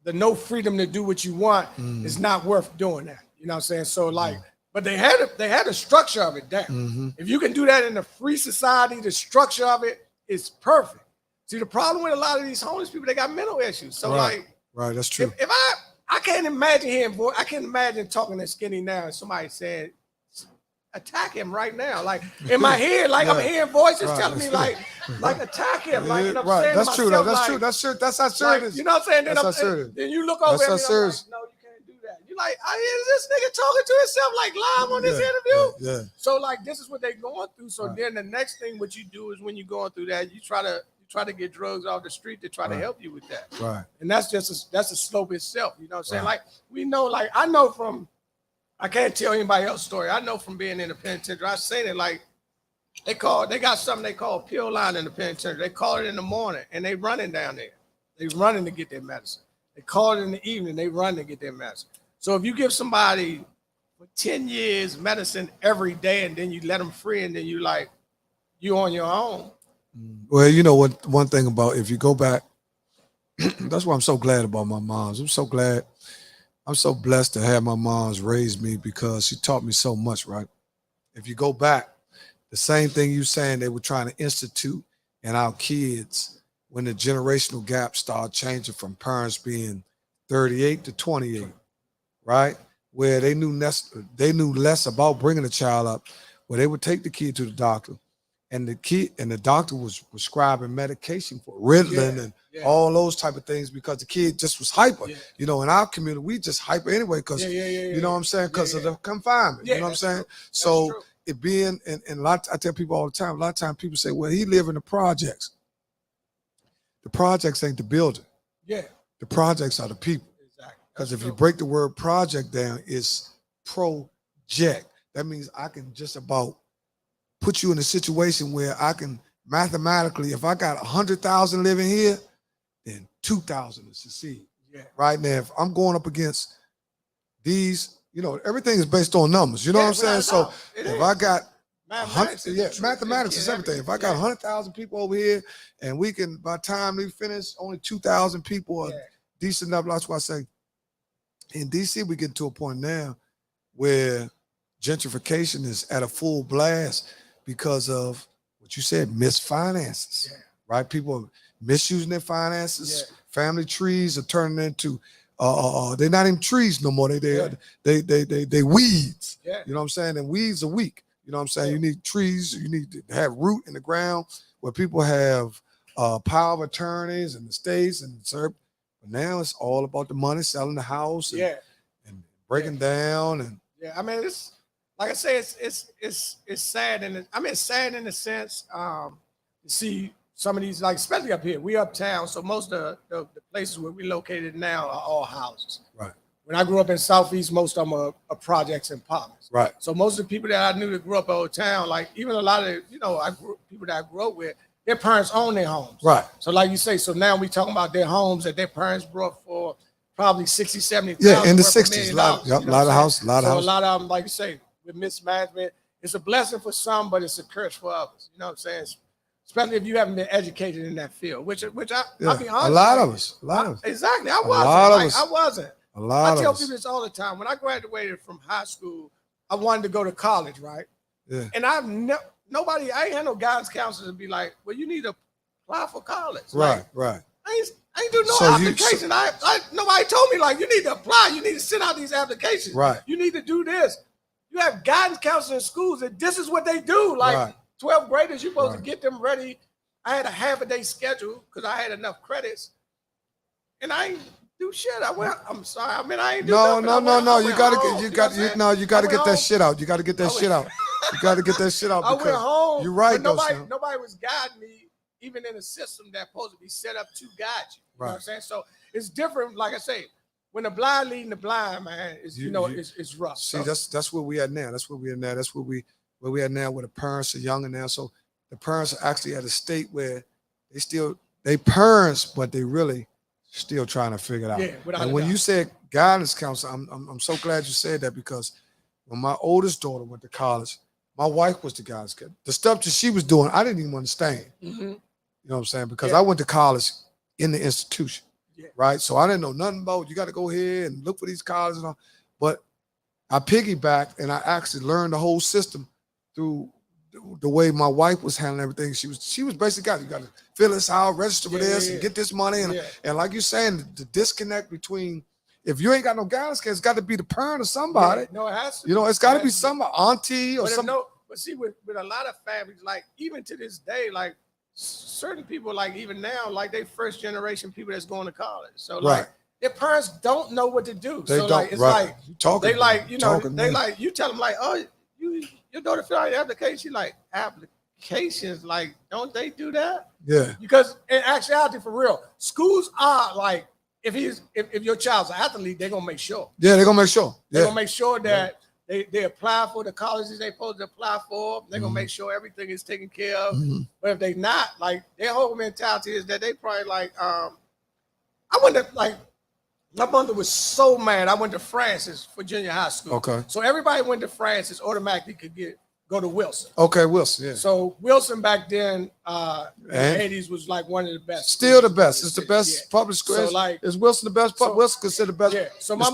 the no freedom to do what you want is not worth doing that. You know what I'm saying? So like, but they had a structure of it down. Mm-hmm. If you can do that in a free society, the structure of it is perfect. See, the problem with a lot of these homeless people, they got mental issues. So right, that's true. If I can't imagine I can't imagine talking to Skinny now and somebody saying, attack him right now. Like in my head, like I'm hearing voices telling me like attack him. Like, you know what I'm saying? That's true. That's true. That's how serious it is. You know what I'm saying? Then you look over at me and I'm like, no, you can't do that. You're like, is this nigga talking to himself like live on this interview? Yeah. So like this is what they're going through. So then the next thing what you do is when you're going through that, you try to get drugs off the street to try to help you with that. Right. And that's a slope itself. You know what I'm saying? Like we know, like I know from, I can't tell anybody else's story. I know from being in the penitentiary. I've seen it like they got something they call pill line in the penitentiary. They call it in the morning and they running down there. They running to get their medicine. They call it in the evening. They run to get their medicine. So if you give somebody for 10 years medicine every day and then you let them free and then you on your own. Well, you know what? One thing about if you go back, that's why I'm so glad about my moms. I'm so blessed to have my moms raise me because she taught me so much, right? If you go back, the same thing you saying they were trying to institute in our kids when the generational gap started changing from parents being 38 to 28, right? Where they knew less about bringing a child up, where they would take the kid to the doctor and the doctor was prescribing medication for Ritalin and all those type of things because the kid just was hyper. Yeah. You know, in our community, we just hyper anyway because, you know what I'm saying, because of the confinement. You know what I'm saying? So it being, and a lot, I tell people all the time, a lot of times people say, well, he live in the projects. The projects ain't the building. Yeah. The projects are the people. Exactly. Because if you break the word project down, it's project. That means I can just about put you in a situation where I can mathematically, if I got 100,000 living here, then 2,000 to succeed. Yeah. Right now, if I'm going up against these, you know, everything is based on numbers. You know what I'm saying? So if I got mathematics is everything. If I got 100,000 people over here, and we can, by the time we finish, only 2,000 people are decent enough. That's why I say, in DC, we get to a point now where gentrification is at a full blast because of what you said, misfinances, right? People are misusing their finances. Family trees are turning into, they're not even trees no more. They weeds. You know what I'm saying? And weeds are weak. You know what I'm saying? You need trees. You need to have root in the ground where people have power of attorneys and estates and serve. But now it's all about the money, selling the house, and breaking down. And I mean, it's like I say, it's sad, and it's sad in the sense to see some of these, like especially up here. We uptown, so most of the places where we located now are all houses. Right. When I grew up in Southeast, most of them are projects and apartments. Right. So most of the people that I knew that grew up old town, like even a lot of, people that I grew up with, their parents own their homes. Right. So like you say, so now we talking about their homes that their parents brought for probably 60, 70. In the 60s, a lot of houses. A lot of them, like you say, with mismanagement, it's a blessing for some, but it's a curse for others. You know what I'm saying? Especially if you haven't been educated in that field, which I'll be honest. A lot of us. Exactly. I wasn't. I tell people this all the time. When I graduated from high school, I wanted to go to college, right? Yeah. And I ain't had no guidance counselors to be like, well, you need to apply for college. Right. I ain't do no application. Nobody told me like, you need to apply. You need to send out these applications. Right. You need to do this. You have guidance counselors in schools, and this is what they do. Like 12th graders, you're supposed to get them ready. I had a half-a-day schedule because I had enough credits, and I ain't do shit. I'm sorry. I mean, I ain't do nothing. No. You gotta get that shit out. You gotta get that shit out. You gotta get that shit out. I went home. You're right, though. Nobody was guiding me, even in a system that's supposed to be set up to guide you. You know what I'm saying? So it's different. Like I say, when the blind leading the blind, man, it's rough. See, that's where we at now. That's where we are now. That's where we are now, where the parents are younger now. So the parents are actually at a state where they parents, but they really still trying to figure it out. Yeah, and when you said guidance counselor, I'm so glad you said that, because when my oldest daughter went to college, my wife was the guidance counselor. The stuff that she was doing, I didn't even understand. Mm-hmm. You know what I'm saying? Because I went to college in the institution, right? So I didn't know nothing about, you got to go here and look for these colleges and all. But I piggybacked, and I actually learned the whole system through the way my wife was handling everything. She was basically, you got to fill this out, register for this, and get this money. And like you're saying, the disconnect between, if you ain't got no guidance, it's got to be the parent or somebody. No, it has to. You know, it's got to be some auntie or something. But see, with a lot of families, like even to this day, like certain people, like even now, like they first generation people that's going to college. So like their parents don't know what to do. They so don't, like it's like they like, you know, they like, you tell them like, oh, your daughter fill out your application. She like, applications, like, don't they do that? Yeah. Because in actuality, for real, schools are like, if your child's an athlete, they're gonna make sure. Yeah, they're gonna make sure. They're gonna make sure that they apply for the colleges they're supposed to apply for. They're gonna make sure everything is taken care of. But if they not, like, their whole mentality is that they probably like, I went to, like, my mother was so mad. I went to Francis for junior high school. Okay. So everybody went to Francis automatically could go to Wilson. Okay, Wilson, yeah. So Wilson back then, in the 80s, was like one of the best. Still the best. It's the best public school. So like, is Wilson the best? Wilson considered the best. Yeah. So my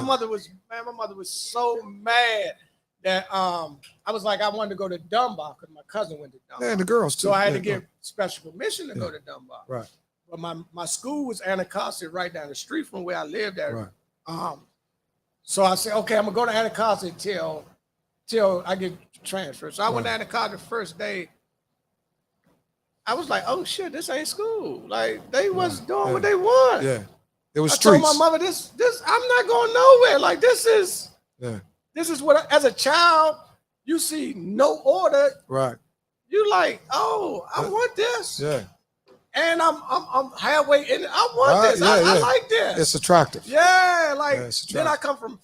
mother was so mad that I was like, I wanted to go to Dunbar because my cousin went to Dunbar. Yeah, and the girls too. So I had to get special permission to go to Dunbar. Right. But my school was Anacostia, right down the street from where I lived at. Right. So I said, okay, I'm gonna go to Anacostia till I get transferred. So I went to Anacostia the first day. I was like, oh shit, this ain't school. Like, they was doing what they want. Yeah. It was streets. I told my mother, this I'm not going nowhere. Like, this is what, as a child, you see no order. Right. You like, oh, I want this. Yeah. And I'm halfway in. I want this. Yeah, I like this. It's attractive. Yeah, like Yeah, then I come from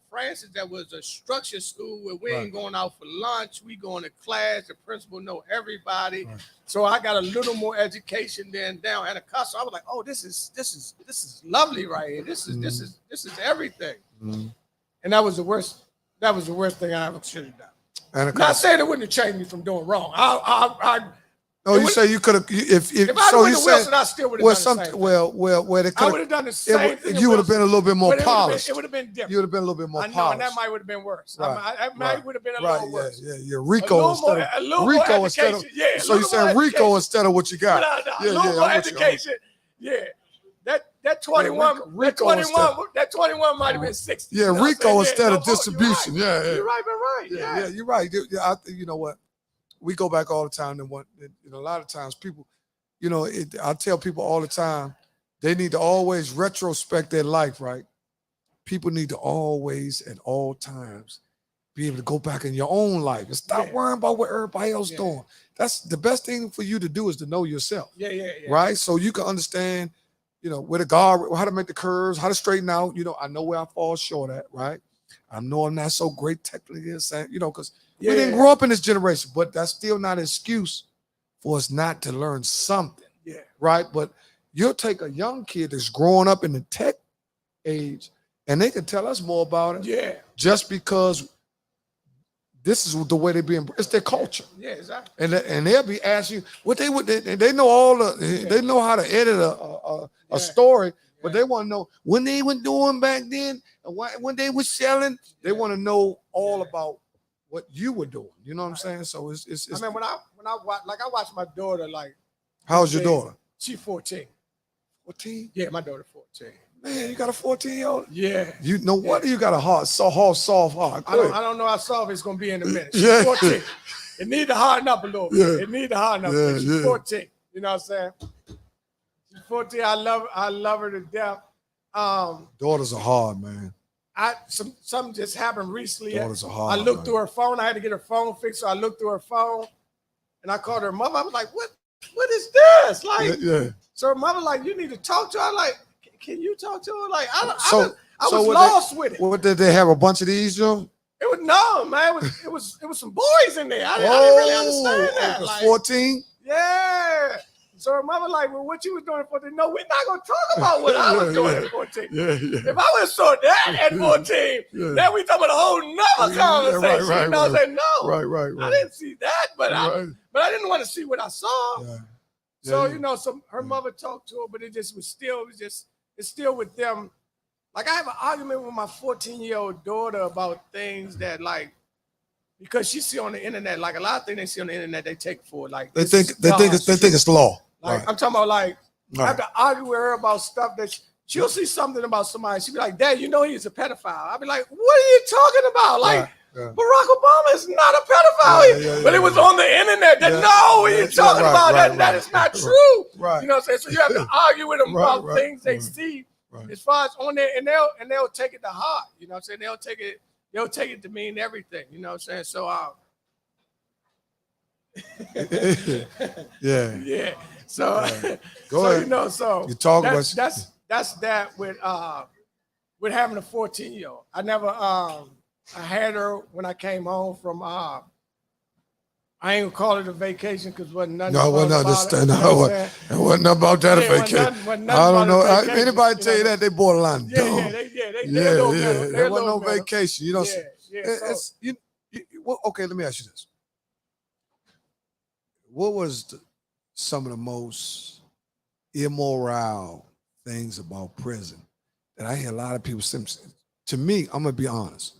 Francis, that was a structured school where we ain't going out for lunch. We going to class. The principal know everybody. Right. So I got a little more education than down at a cost. So I was like, oh, this is lovely right here. This is everything. And that was the worst. That was the worst thing I ever should have done. And not saying it wouldn't have changed me from doing wrong. Oh, you say you could have if I so you said Wilson, I still would have done the same thing. Well, they could. I would have done the same thing. You would have been a little bit more polished. It would have been different. You would have been a little bit more polished. I know, and that might would have been worse. Right. That might would have been a little worse. Yeah. Rico instead of Rico instead of. So you saying Rico instead of what you got? A little more education. Yeah. That 21 might have been 60. Yeah, Rico instead of distribution. Yeah, you're right, but right. Yeah, you're right. You know what? We go back all the time, and a lot of times people, I tell people all the time, they need to always retrospect their life, right? People need to always, at all times, be able to go back in your own life and stop worrying about what everybody else doing. That's the best thing for you to do, is to know yourself. Yeah. Right? So you can understand, where the guard, how to make the curves, how to straighten out. I know where I fall short at, right? I know I'm not so great technically, because we didn't grow up in this generation, but that's still not an excuse for us not to learn something. Yeah. Right? But you'll take a young kid that's growing up in the tech age, and they can tell us more about it. Yeah. Just because this is the way they be. It's their culture. Yeah, exactly. And they'll be asking what they would. They know all the. They know how to edit a story, but they want to know when they were doing back then and when they were selling. They want to know all about what you were doing. You know what I'm saying? So it's. I mean, when I watch, I watch my daughter. How's your daughter? She's 14. 14? Yeah, my daughter 14. Man, you got a 14-year-old? Yeah. You know what? You got a soft heart. I don't know how soft it's gonna be in a minute. She's 14. It need to harden up a little bit. It need to harden up. She's 14. You know what I'm saying? She's 14. I love her to death. Daughters are hard, man. Something just happened recently. Daughters are hard. I looked through her phone. I had to get her phone fixed, so I looked through her phone, and I called her mother. I was like, "What is this?" So her mother you need to talk to her. I'm like, can you talk to her? I was lost with it. What did they have? A bunch of these, Joe? It was man. It was some boys in there. I didn't really understand that. 14. Yeah. So her mother well, what you was doing at 14? No, we're not gonna talk about what I was doing at 14. If I was saw that at 14, then we talking about a whole nother conversation. Right, you know what I'm saying? No. Right. I didn't see that, but I didn't want to see what I saw. Yeah. So so her mother talked to her, but it's still with them. I have an argument with my 14-year-old daughter about things that because she see on the internet, a lot of things they see on the internet they take for they think it's law. I'm talking about I have to argue with her about stuff that she'll see something about somebody. She'll be like, "Dad, he's a pedophile." I'll be like, "What are you talking about?" Barack Obama is not a pedophile, but it was on the internet. No, what are you talking about? That is not true. Right. You know what I'm saying? So you have to argue with them about things they see as far as on there, and they'll take it to heart. You know what I'm saying? They'll take it to mean everything. You know what I'm saying? So yeah. So go ahead. So you talk about that's that with having a 14-year-old. I never I had her when I came home from I ain't gonna call it a vacation because wasn't nothing. No, it wasn't nothing about that vacation. I don't know. Anybody tell you that, they borderline dumb. There wasn't no vacation. You know. Okay, let me ask you this. What was some of the most immoral things about prison that I hear a lot of people say? To me, I'm gonna be honest.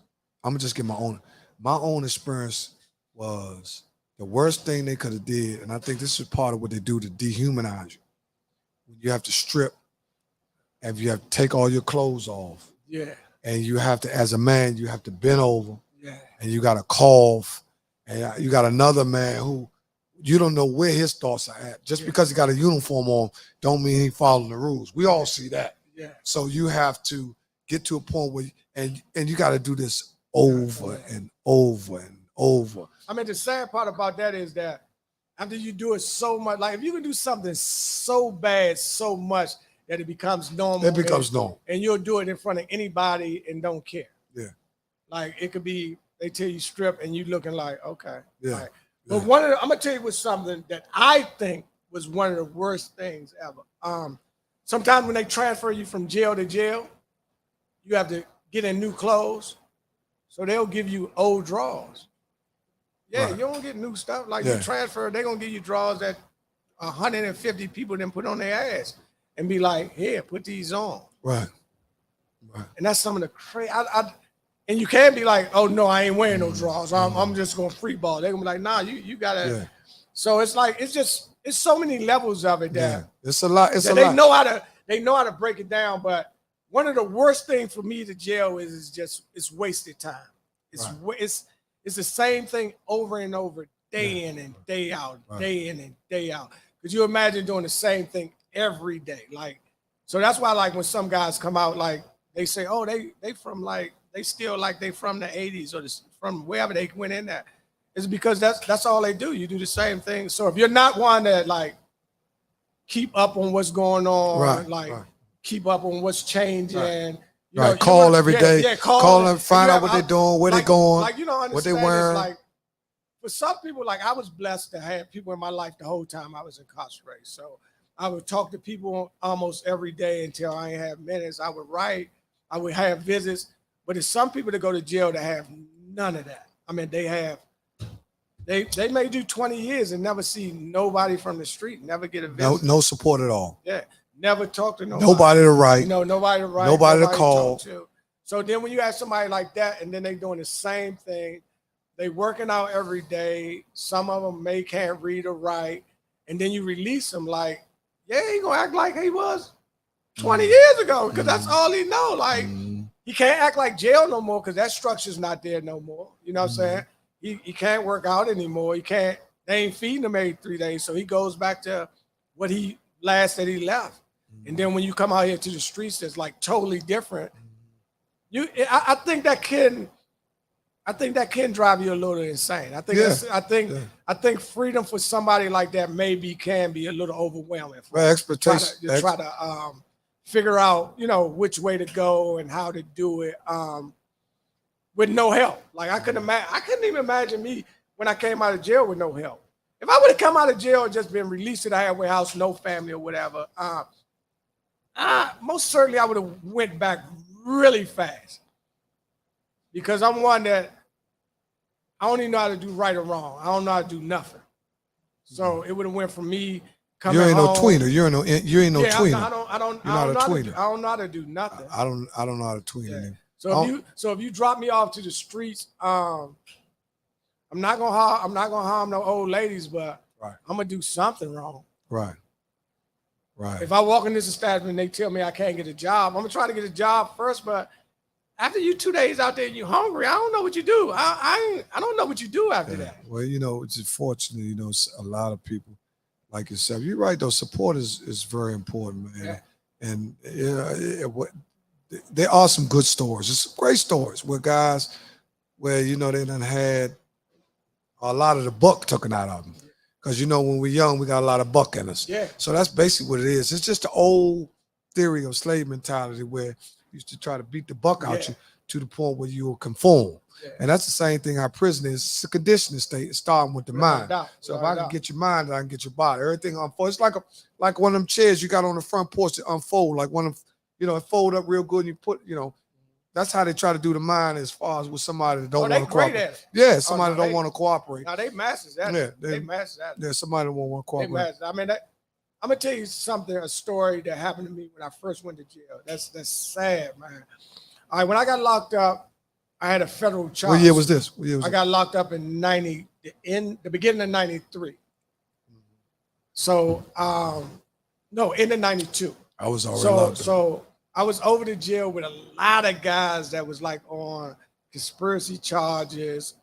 I'm gonna just give my own experience was the worst thing they could have did, and I think this is part of what they do to dehumanize you. You have to strip, and you have to take all your clothes off. Yeah. And you have to, as a man, you have to bend over. Yeah. And you got to cough, and you got another man who you don't know where his thoughts are at. Just because he got a uniform on, don't mean he following the rules. We all see that. Yeah. So you have to get to a point where, and you got to do this over and over and over. I mean, the sad part about that is that after you do it so much, like if you can do something so bad, so much that it becomes normal. It becomes normal. And you'll do it in front of anybody and don't care. Yeah. Like it could be, they tell you strip and you looking like, okay. Yeah. Like, but I'm gonna tell you what's something that I think was one of the worst things ever. Sometimes when they transfer you from jail to jail, you have to get in new clothes. So they'll give you old drawers. Yeah, right. You don't get new stuff. Like you transfer, they're gonna give you drawers that 150 people then put on their ass and be like, here, put these on. Right. Right. And that's some of the crazy. And you can't be like, oh no, I ain't wearing no drawers. I'm just gonna free ball. They're gonna be like, nah, you gotta. Yeah. So it's like it's so many levels of it that it's a lot. It's a they lot. They know how to break it down. But one of the worst things for me to jail is just it's wasted time. It's the same thing over and over, day in and day out, day in and day out. Could you imagine doing the same thing every day? Like, so that's why like when some guys come out, like they say, oh, they from like they still like they from the 80s or from wherever they went in there. It's because that's all they do. You do the same thing. So if you're not one that like keep up on what's going on, keep up on what's changing. You know, call every day. Yeah, call them, find out what they're doing, where they're going, like, you know, what they're wearing. Like, for some people, like I was blessed to have people in my life the whole time I was incarcerated. So I would talk to people almost every day until I ain't have minutes. I would write, I would have visits. But there's some people that go to jail that have none of that. I mean, they may do 20 years and never see nobody from the street, never get a visit. No support at all. Yeah. Never talk to nobody. Nobody to write. Nobody to write. Nobody to call. To. So then when you have somebody like that and then they doing the same thing, they working out every day. Some of them can't read or write. And then you release them like, yeah, he gonna act like he was 20 years ago because that's all he know. Like he can't act like jail no more because that structure's not there no more. You know what I'm saying? He can't work out anymore. They ain't feeding him every 3 days. So he goes back to what he last that he left. And then when you come out here to the streets, it's like totally different. I think that can drive you a little insane. I think freedom for somebody like that can be a little overwhelming. Expectation. Try to figure out, which way to go and how to do it with no help. Like I couldn't even imagine me when I came out of jail with no help. If I would have come out of jail and just been released to the halfway house, no family or whatever, most certainly I would have went back really fast because I'm one that I don't even know how to do right or wrong. I don't know how to do nothing. So it would have went from me coming home. You ain't no tweener. You ain't no tweener. I don't know how to do nothing. I don't know how to tween anymore. So if you drop me off to the streets, I'm not gonna harm no old ladies, but I'm gonna do something wrong. Right. Right. If I walk in this establishment and they tell me I can't get a job, I'm gonna try to get a job first. But after you 2 days out there and you're hungry, I don't know what you do. I don't know what you do after that. Well, it's unfortunate, a lot of people like yourself. You're right, though. Support is very important, man. Yeah. And there are some good stories. There's some great stories where guys, they done had a lot of the buck taken out of them. Because, when we're young, we got a lot of buck in us. Yeah. So that's basically what it is. It's just the old theory of slave mentality where you used to try to beat the buck out you to the point where you will conform. Yeah. And that's the same thing our prison is. It's a conditioning state starting with the mind. So if I can get your mind, I can get your body. Everything unfolds. It's like one of them chairs you got on the front porch that unfold. Like one of them, it fold up real good and you put, that's how they try to do the mind as far as with somebody that don't want to cooperate. Yeah, somebody don't want to cooperate. No, they masters that. Yeah, they masters that. Yeah, somebody don't want to cooperate. I mean, I'm gonna tell you a story that happened to me when I first went to jail. That's sad, man. All right, when I got locked up, I had a federal charge. What year was this? I got locked up in the beginning of 93. So, in the 92. I was already locked up. So I was over to jail with a lot of guys that was like on conspiracy charges,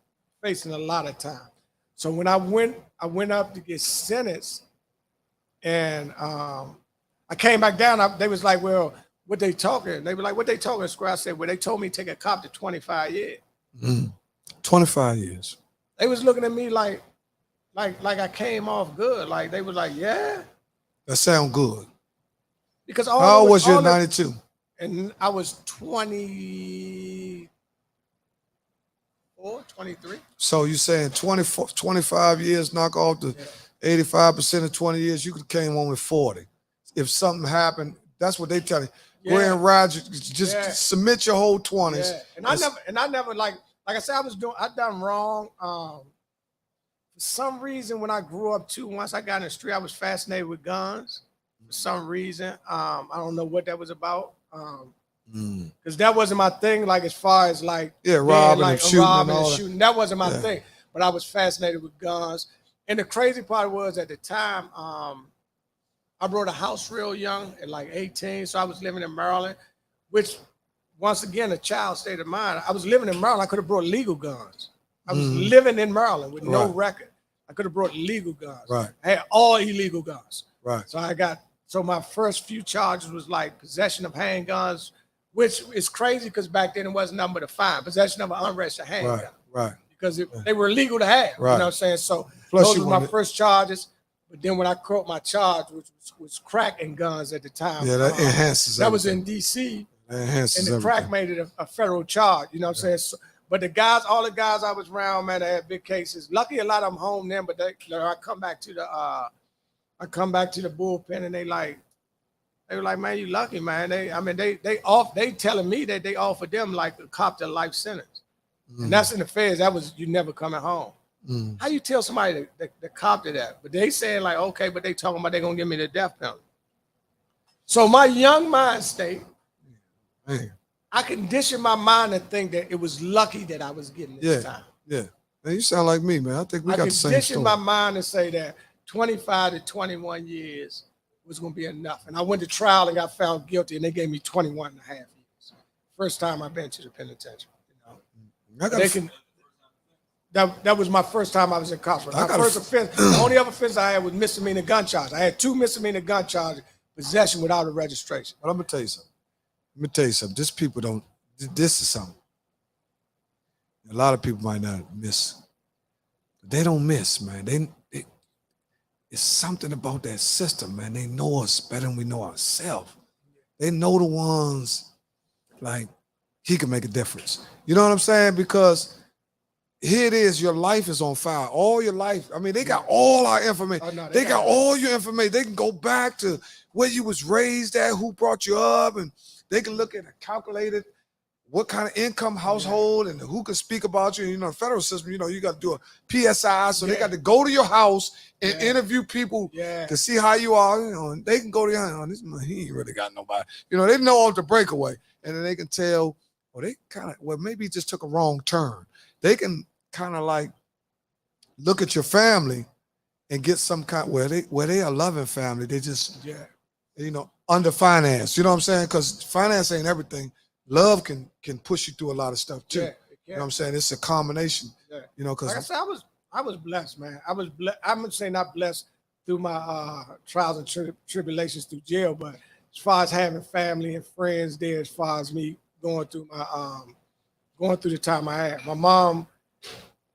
facing a lot of time. So when I went up to get sentenced, and I came back down. They was like, "Well, what they talking?" They were like, "What they talking?" Square. I said, "Well, they told me to take a cop to 25 years." 25 years. They was looking at me like like I came off good. Like they was like, yeah, That sound good. because How old was you in all 92? and I was 24, 23. So you saying 24, 25 years, knock off the 85% of 20 years, you could have came home with 40. If something happened, that's what they tell you. Go ahead and ride, just submit your whole 20s. Yeah. And I never like I said, I done wrong. For some reason, when I grew up too, once I got in the street, I was fascinated with guns. For some reason, I don't know what that was about. Because that wasn't my thing. Like as far as like robbing and shooting, that wasn't my thing. But I was fascinated with guns. And the crazy part was at the time, I bought a house real young at like 18. So I was living in Maryland, which once again, a child state of mind. I was living in Maryland. I could have brought legal guns. I was living in Maryland with no record. I could have brought legal guns. Right. I had all illegal guns. Right. So my first few charges was like possession of handguns, which is crazy because back then it wasn't nothing but a fine. Possession of an unregistered handgun. Right. Because they were illegal to have. Right. You know what I'm saying? So Plus those were my first charges. But then when I caught my charge, which was crack and guns at the time. Yeah, that enhances that everything. was in D.C. That enhances and the crack made it a federal charge. You know what I'm saying? So, but all the guys I was around, man, they had big cases. Lucky a lot of them home then, but I come back to the bullpen and they were like, man, you lucky, man. They telling me that they offered them like a cop to life sentence. And that's in the feds. That was you never coming home. How you tell somebody the cop to that? But they saying like, okay, but they talking about they gonna give me the death penalty. So my young mind state, I conditioned my mind to think that it was lucky that I was getting this time. Yeah. Man, you sound like me, man. I think we got the same story. I conditioned my mind to say that 25 to 21 years was going to be enough. And I went to trial and got found guilty, and they gave me 21 and a half years. First time I've been to the penitentiary. That was my first time I was incarcerated. My first offense, the only other offense I had was misdemeanor gun charge. I had 2 misdemeanor gun charges, possession without a registration. But I'm going to tell you something. This people don't, this is something. A lot of people might not miss. They don't miss, man. It's something about that system, man. They know us better than we know ourselves. They know the ones like he can make a difference. You know what I'm saying? Because here it is, your life is on fire. All your life. I mean, they got all our information. They got all your information. They can go back to where you was raised at, who brought you up, and they can look at a calculated what kind of income household and who can speak about you. You know, the federal system, you know, you got to do a PSI. So they got to go to your house and interview people to see how you are. You know, and they can go to your house. He ain't really got nobody. You know, they know off the breakaway. And then they can tell, maybe he just took a wrong turn. They can kind of like look at your family and get some kind where they are loving family. They just, you know, under finance. You know what I'm saying? Because finance ain't everything. Love can push you through a lot of stuff too. You know what I'm saying? It's a combination. You know, because like I said, I was blessed, man. I was blessed. I'm gonna say not blessed through my trials and tribulations through jail, but as far as having family and friends there, as far as me going through the time I had. My mom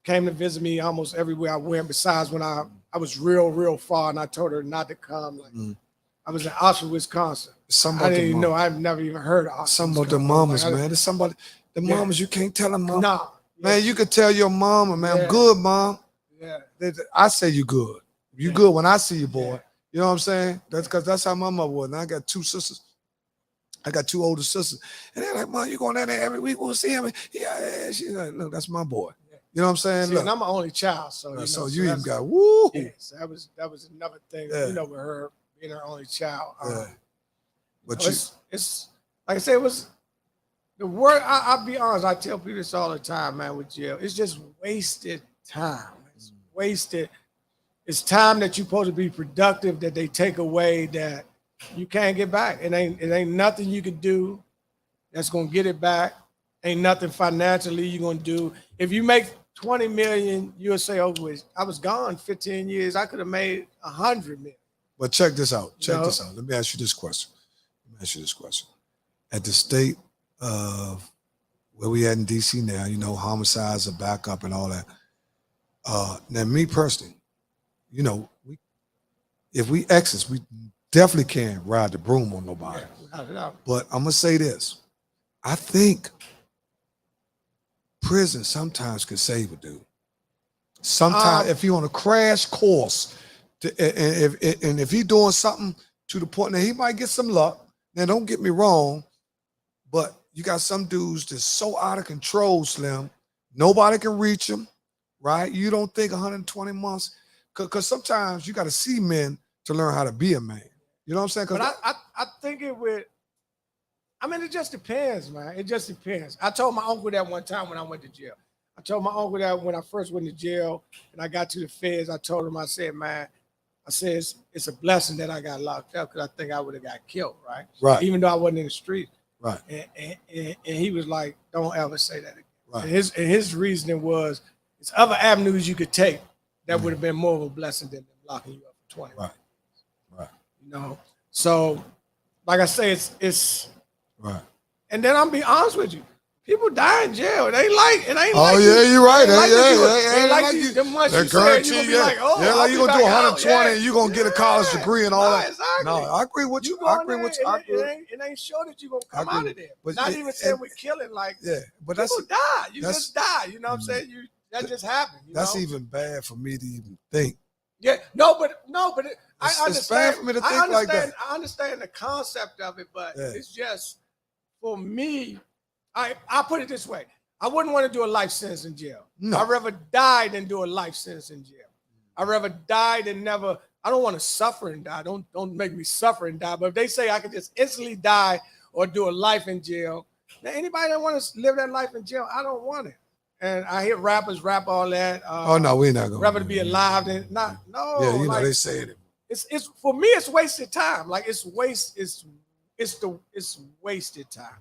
came to visit me almost everywhere I went, besides when I was real far and I told her not to come. Like I was in Oxford, Wisconsin. I didn't even know. I've never even heard of Oxford. Some of the mamas, man. There's somebody, the mamas, you can't tell them, mom. Nah. Man, you could tell your mama, man, I'm good, mom. I say you good. You good when I see you, boy. You know what I'm saying? That's because that's how my mother was. And I got 2 sisters. I got 2 older sisters. And they're like, Mom, you going down there every week? We'll see him. Yeah. She's like, look, that's my boy. You know what I'm saying? See, look, and I'm my only child. So, so you even got, woo. Yes, that was another thing, you know, with her being her only child. But it's like I said, it was the word. I'll be honest. I tell people this all the time, man. With jail, it's just wasted time. It's wasted. It's time that you're supposed to be productive that they take away that you can't get back. It ain't nothing you can do that's gonna get it back. Ain't nothing financially you're gonna do. If you make 20 million, you'll say, "Oh, I was gone 15 years. I could have made 100 million." But check this out. This out. Let me ask you this question. At the state of where we at in DC now, you know, homicides are back up and all that. Now, me personally, you know, if we exes, we definitely can't ride the broom on nobody. Yeah, but I'm gonna say this: I think prison sometimes can save a dude. Sometimes, if you're on a crash course, and if he's doing something to the point that he might get some luck. Now, don't get me wrong, but you got some dudes that's so out of control, Slim. Nobody can reach them, right? You don't think 120 months, because sometimes you got to see men to learn how to be a man. You know what I'm saying? But I think it would. I mean, it just depends, man. It just depends. I told my uncle that one time when I went to jail. I told my uncle that when I first went to jail and I got to the feds, I told him, I said, man, I said, it's a blessing that I got locked up because I think I would have got killed, right? Right. Even though I wasn't in the street. Right. And he was like, don't ever say that again. Right. And his reasoning was, there's other avenues you could take that would have been more of a blessing than locking you up for 20 Right. Right. You know? So, like I say, it's right. And then I'm be honest with you. People die in jail. It ain't like oh yeah, you're right. That guarantee, yeah. Like, oh, yeah, like you're gonna do 120 and you're gonna get a college yeah. degree and all that. Exactly. No, I agree with you. I agree with you. It ain't sure that you're gonna come out of there. But not even saying we're killing, like, yeah, but people die. You just die. You know what I'm saying? That just happened. That's even bad for me to even think. Yeah, no, but I understand. It's bad for me to think like that. I understand the concept of it, but it's just for me. I put it this way: I wouldn't want to do a life sentence in jail. No. I'd rather die than do a life sentence in jail. I'd rather die than never. I don't want to suffer and die. Don't make me suffer and die. But if they say I could just instantly die or do a life in jail, now anybody that wants to live that life in jail, I don't want it. And I hear rappers rap all that. Oh no, we're not gonna. Rather to be alive than not. No. Yeah, you know they say it. It's for me. It's wasted time. Like it's wasted time.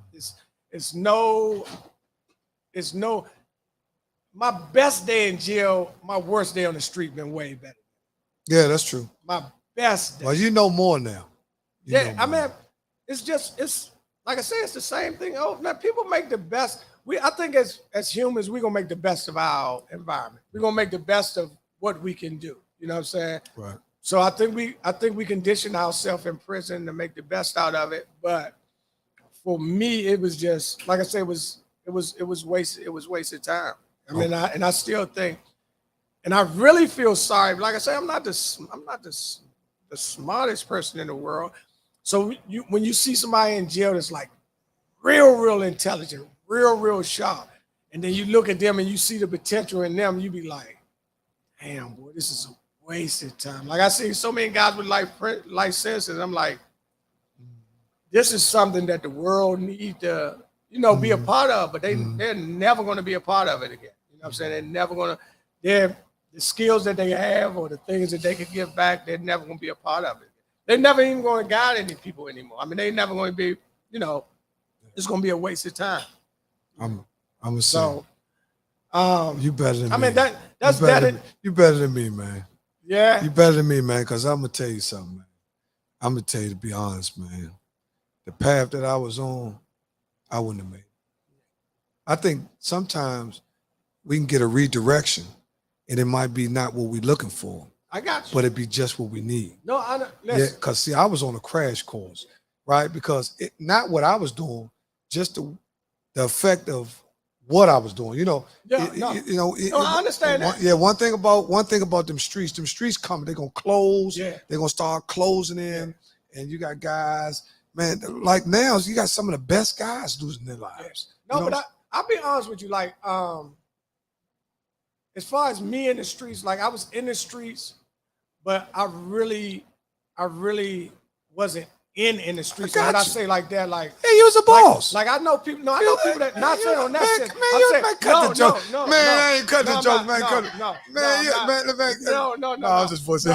It's no. My best day in jail, my worst day on the street been way better. Yeah, that's true. My best day. Well, you know more now. I mean, it's like I said, it's the same thing. Oh man, people make the best. I think as humans, we're gonna make the best of our environment. We're gonna make the best of what we can do. You know what I'm saying? Right. So I think we condition ourselves in prison to make the best out of it. But for me, it was just like I said, it was wasted time. I mean, I still think, and I really feel sorry. Like I say, I'm not the smartest person in the world. So when you see somebody in jail that's like real intelligent, real sharp, and then you look at them and you see the potential in them, you be like, damn, boy, this is a wasted time. Like I see so many guys with life sentences. I'm like, this is something that the world need to, be a part of, but they're never going to be a part of it again. You know what I'm saying? They're never going to, the skills that they have or the things that they could give back, they're never going to be a part of it. They're never even going to guide any people anymore. I mean, they're never going to be, it's going to be a wasted time. I'm a so. You better than me. I mean, that's better. You better than me, man. Yeah. You better than me, man, because I'm going to tell you something, man. I'm going to tell you to be honest, man. The path that I was on, I wouldn't have made it. I think sometimes we can get a redirection and it might be not what we're looking for. I got you. But it be just what we need. No, I know. Listen. Yeah, because see, I was on a crash course, right? Because not what I was doing, just the effect of what I was doing. I understand that. One thing about them streets coming, they're gonna close. Yeah. They're gonna start closing in, and you got guys, man. Like now, you got some of the best guys losing their lives. Yeah. No, but I'll be honest with you. Like, as far as me in the streets, like I was in the streets, but I really wasn't in the streets. So when I say like that, like, hey, you was a boss. Like I know people. No, I know people that not saying on that sense. Man, cut the joke. Man, I ain't cut the joke, man. No. I was just voicing.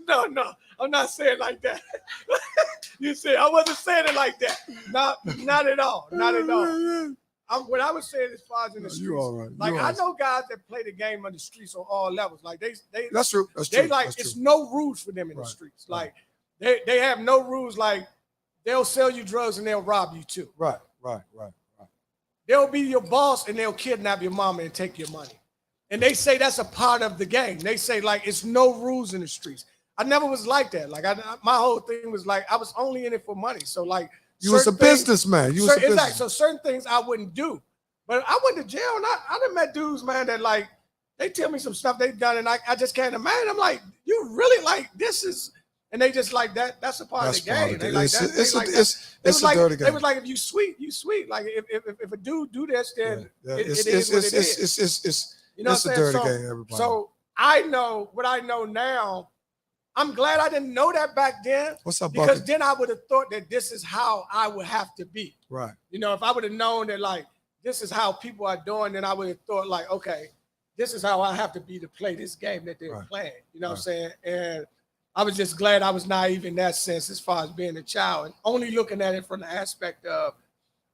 No. I'm not saying like that. You see, I wasn't saying it like that. Not at all. Not at all. What I was saying as far as in the streets, you all right. Like I know guys that play the game on the streets on all levels. Like they that's true. That's they true. like that's it's true. no rules for them in the streets. Like they have no rules. Like they'll sell you drugs and they'll rob you too. Right. They'll be your boss and they'll kidnap your mama and take your money. And they say that's a part of the game. They say like it's no rules in the streets. I never was like that. Like my whole thing was like I was only in it for money. So like you was a businessman. You was a businessman. Exactly. So certain things I wouldn't do. But I went to jail and I done met dudes, man, that like they tell me some stuff they've done and I just can't imagine. I'm like, you really like this is, and they just like that. That's a part of the game. They like that. It's a dirty game. They was like, if you sweet, you sweet. Like if a dude do this, then it is what it is. You know what I'm saying? It's a dirty game, everybody. So I know what I know now. I'm glad I didn't know that back then. What's up, because then I would have thought that this is how I would have to be. Right. You know, if I would have known that like this is how people are doing, then I would have thought like, okay, this is how I have to be to play this game that they're playing. You know what I'm saying? And I was just glad I was naive in that sense as far as being a child and only looking at it from the aspect of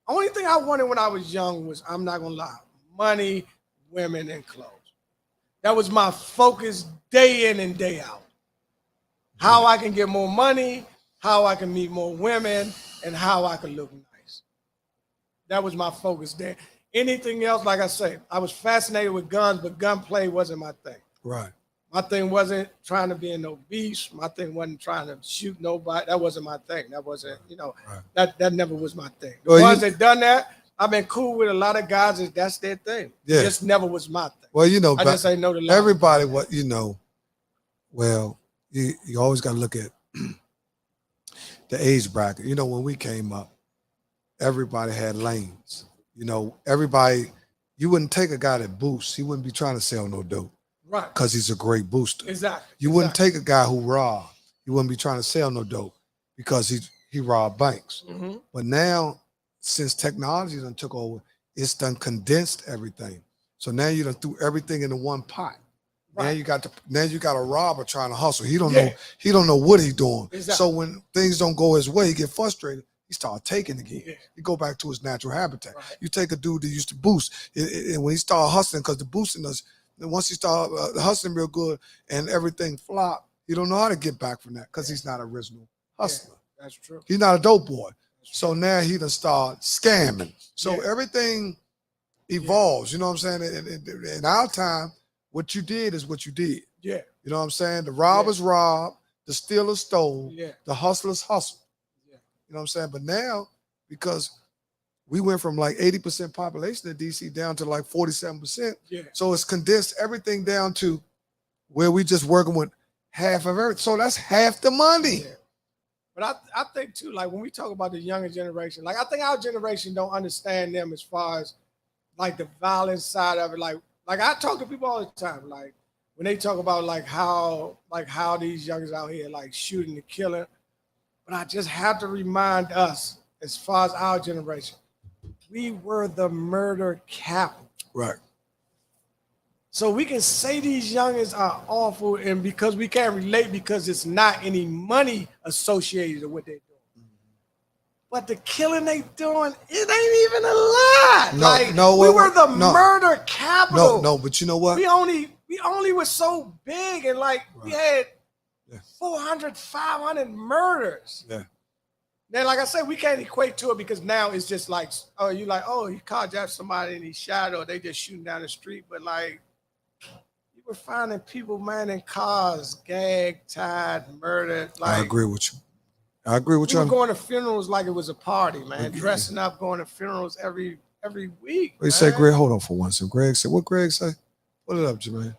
only thing I wanted when I was young was, I'm not gonna lie, money, women, and clothes. That was my focus day in and day out. How I can get more money, how I can meet more women, and how I can look nice. That was my focus there. Anything else, like I say, I was fascinated with guns, but gunplay wasn't my thing. Right. My thing wasn't trying to be in no beast. My thing wasn't trying to shoot nobody. That wasn't my thing. That wasn't, you know, that never was my thing. The ones that done that, I've been cool with a lot of guys. That's their thing. Yeah. It just never was my thing. Well, you know, I just ain't know the line. Everybody, what you know, well, you always got to look at the age bracket. You know, when we came up, everybody had lanes. You know, everybody, you wouldn't take a guy that boosts. He wouldn't be trying to sell no dope. Right. Because he's a great booster. Exactly. You wouldn't take a guy who robbed. You wouldn't be trying to sell no dope because he robbed banks. Mm-hmm. But now, since technology done took over, it's done condensed everything. So now you done threw everything into one pot. Right. Now you got a robber trying to hustle. He don't know what he's doing. Exactly. So when things don't go his way, he get frustrated. He start taking again. Yeah. He go back to his natural habitat. Right. You take a dude that used to boost, and when he start hustling, because the boosting us, then once he start hustling real good and everything flop, he don't know how to get back from that because he's not an original hustler. Yeah, that's true. He's not a dope boy. So now he done start scamming. So everything evolves. You know what I'm saying? In our time, what you did is what you did. Yeah. You know what I'm saying? The robbers robbed, the stealers stole, the hustlers hustled. Yeah. You know what I'm saying? But now, because we went from like 80% population in DC down to like 47%. Yeah. So it's condensed everything down to where we just working with half of everything. So that's half the money. Yeah. But I think too, like when we talk about the younger generation, like I think our generation don't understand them as far as like the violence side of it. Like I talk to people all the time, like when they talk about like how these youngers out here like shooting and killing. But I just have to remind us, as far as our generation, we were the murder capital. Right. So we can say these youngins are awful, and because we can't relate because it's not any money associated with what they're doing. But the killing they doing, it ain't even a lot. We were the murder capital. No, but you know what? We only were so big, and like we had 400, 500 murders. Yeah. Then, like I said, we can't equate to it because now it's just like, oh, you like, oh, he carjacked somebody and he shot, or they just shooting down the street. But like, you were finding people, man, in cars, gagged, tied, murdered. Like, I agree with you. I agree with you. We were going to funerals like it was a party, man. Dressing up, going to funerals every week. What you say, Greg? Hold on for one second. Greg said, what Greg say? Put it up, Jermaine.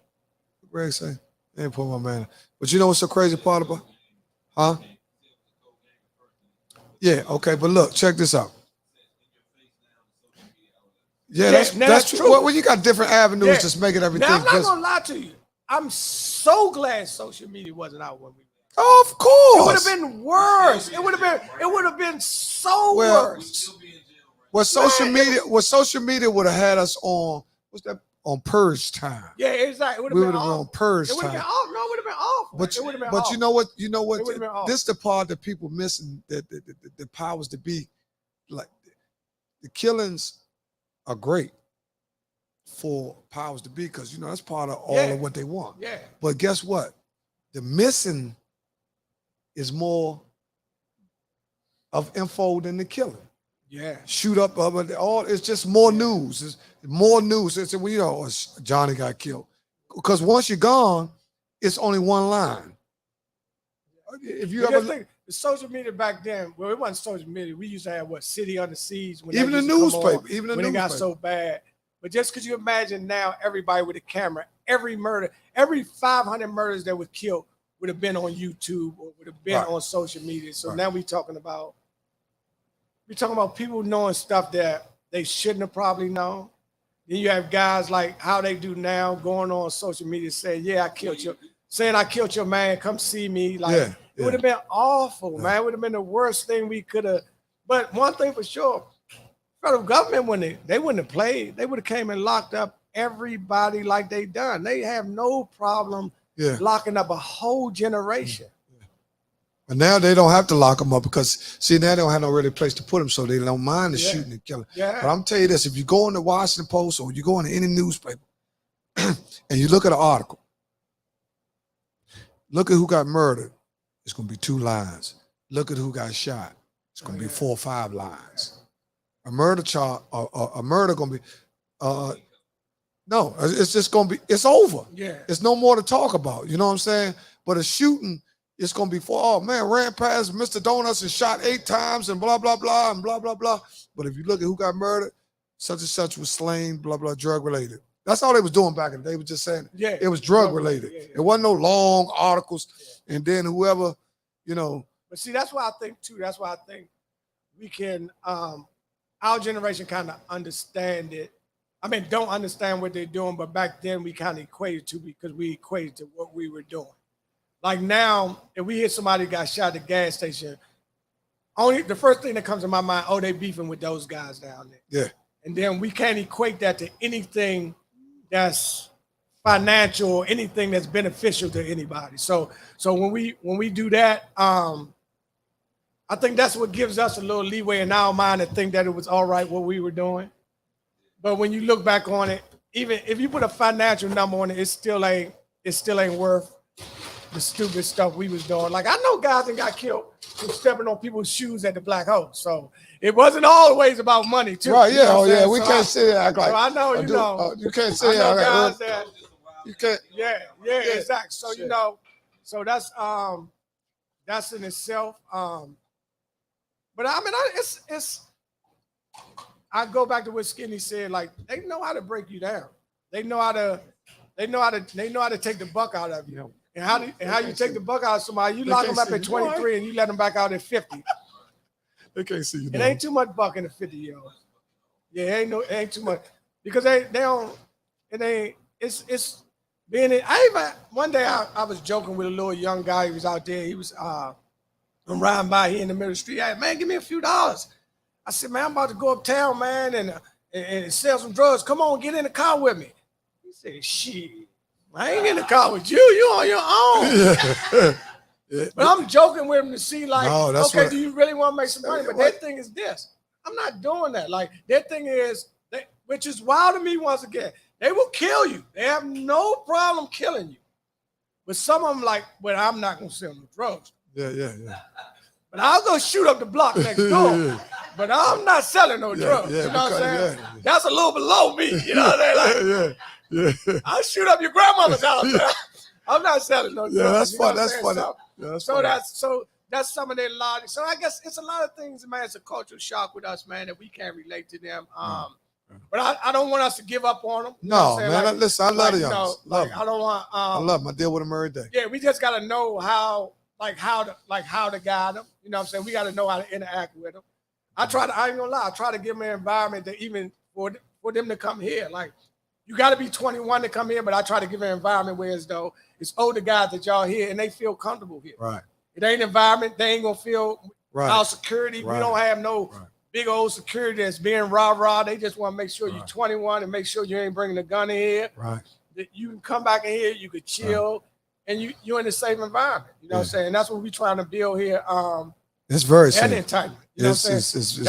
What Greg say? I ain't put my man. But you know what's the crazy part about? Huh? Yeah, okay, but look, check this out. Yeah, that's true. Well, you got different avenues just making everything. Now, I'm not gonna lie to you. I'm so glad social media wasn't out when we were. Of course. It would have been worse. It would have been so worse. What social media would have had us on, what's that? On purge time. Yeah, exactly. We would have been on purge time. It would have been awful. No, it would have been awful. But you know what? You know what? This is the part that people missing. That the powers to be, like the killings, are great for powers to be because that's part of all of what they want. Yeah. But guess what? The missing is more of info than the killing. Yeah. Shoot up, all it's just more news. It's more news. It's Johnny got killed. because once you're gone, it's only one line. If you ever think the social media back then, well, it wasn't social media. We used to have what, City Under Siege, when even the newspaper, even the when it got so bad. But just because you imagine now, everybody with a camera, every murder, every 500 murders that was killed would have been on YouTube or would have been on social media. So now we're talking about people knowing stuff that they shouldn't have probably known. Then you have guys like how they do now, going on social media saying, "Yeah, I killed you," saying I killed your man. Come see me. Like it would have been awful, man. It would have been the worst thing we could have. But one thing for sure, federal government, when they wouldn't have played, they would have came and locked up everybody like they done. They have no problem locking up a whole generation. But now they don't have to lock them up because, see, now they don't have no really place to put them, so they don't mind the shooting and killing. But I'm telling you this, if you go in the Washington Post or you go into any newspaper and you look at an article, look at who got murdered, it's going to be 2 lines. Look at who got shot, it's going to be 4 or 5 lines. A murder charge, a murder going to be, no, it's just going to be, it's over. It's no more to talk about, you know what I'm saying? But a shooting, it's going to be oh man, ran past Mr. Donuts and shot 8 times and blah, blah, blah, and blah, blah, blah. But if you look at who got murdered, such and such was slain, blah, blah, drug related. That's all they was doing back in the day. They was just saying it was drug related. It wasn't no long articles. And then whoever, you know. But see, that's why I think too, that's why I think we can, our generation kind of understand it. I mean, don't understand what they're doing, but back then we kind of equated to, because we equated to what we were doing. Like now, if we hear somebody got shot at a gas station, only the first thing that comes to my mind, oh, they beefing with those guys down there. Yeah. And then we can't equate that to anything that's financial or anything that's beneficial to anybody. So when we do that, I think that's what gives us a little leeway in our mind to think that it was all right what we were doing. But when you look back on it, even if you put a financial number on it, it still ain't worth the stupid stuff we was doing. Like, I know guys that got killed for stepping on people's shoes at the Black Hole. So it wasn't always about money too. Right, yeah, you know we can't sit there and act like. So I know, you know. You can't sit there and act like. You can't. Yeah, exactly. So, you know, so that's in itself. But I mean, it's I go back to what Skinny said, like, they know how to break you down. They know how to take the buck out of you. And how you take the buck out of somebody, you lock them up at 23 and you let them back out at 50. They can't see you. It ain't too much buck in a 50-year-old. Yeah, it ain't too much. Because they don't, it's being in, one day I was joking with a little young guy who was out there. He was I'm riding by here in the middle of the street. Hey, man, give me a few dollars. I said, man, I'm about to go uptown, man, and sell some drugs. Come on, get in the car with me. He said, shit. I ain't in the car with you. You on your own. But I'm joking with him to see, like, okay, do you really want to make some money? But their thing is this. I'm not doing that. Like, their thing is, which is wild to me once again, they will kill you. They have no problem killing you. But some of them like, well, I'm not going to sell no drugs. Yeah. But I'll go shoot up the block next door. But I'm not selling no drugs. You know what I'm saying? That's a little below me. You know what I'm saying? Like, I'll shoot up your grandmother's house. I'm not selling no drugs. Yeah, that's funny. That's funny. So that's some of their logic. So I guess it's a lot of things, man. It's a cultural shock with us, man, that we can't relate to them. But I don't want us to give up on them. No, man. Like, listen, I love the youngsters. I don't want. I love them. I deal with them every day. Yeah, we just gotta know how to guide them. You know what I'm saying? We gotta know how to interact with them. I ain't gonna lie. I try to give them an environment that even for them to come here. Like, you got to be 21 to come here, but I try to give an environment where it's older guys that y'all here and they feel comfortable here. Right. It ain't an environment. They ain't going to feel our security. Right. We don't have no big old security that's being rah-rah. They just want to make sure you're 21 and make sure you ain't bringing a gun in here. Right. That you can come back in here, you could chill, and you're in a safe environment. You know what I'm saying? That's what we're trying to build here. It's very safe. And entitlement. You know what I'm saying?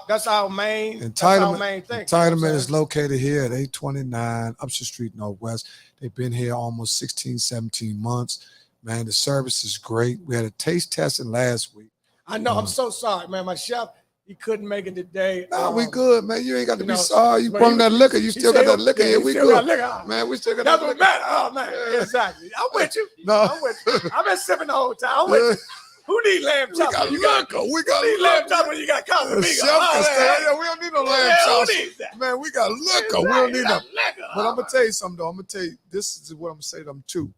That's our main thing. Entitlement is located here at 829 Upshur Street Northwest. They've been here almost 16, 17 months. Man, the service is great. We had a taste testing last week. I know. I'm so sorry, man. My chef, he couldn't make it today. No, we good, man. You ain't got to be know, sorry. You but brought he- that liquor. You he still said got that liquor. yeah, Yeah, he we still got good. liquor. Man, we still got That's that what liquor. matters. Oh man, Yeah. exactly. I'm with you. No. I'm with you. I've been sipping the whole time. I'm with you. Who need lamb We chops? got when you liquor. We got who need lamb liquor. chops when you got Casamigo? Chef Oh, can stay. man. Yeah, we don't need no lamb Yeah, chops. who needs that? Man, we got liquor. We Exactly. don't need You no. got liquor. But I'm Oh, gonna tell you something though. I'm gonna tell you this is what I'm gonna say to them too.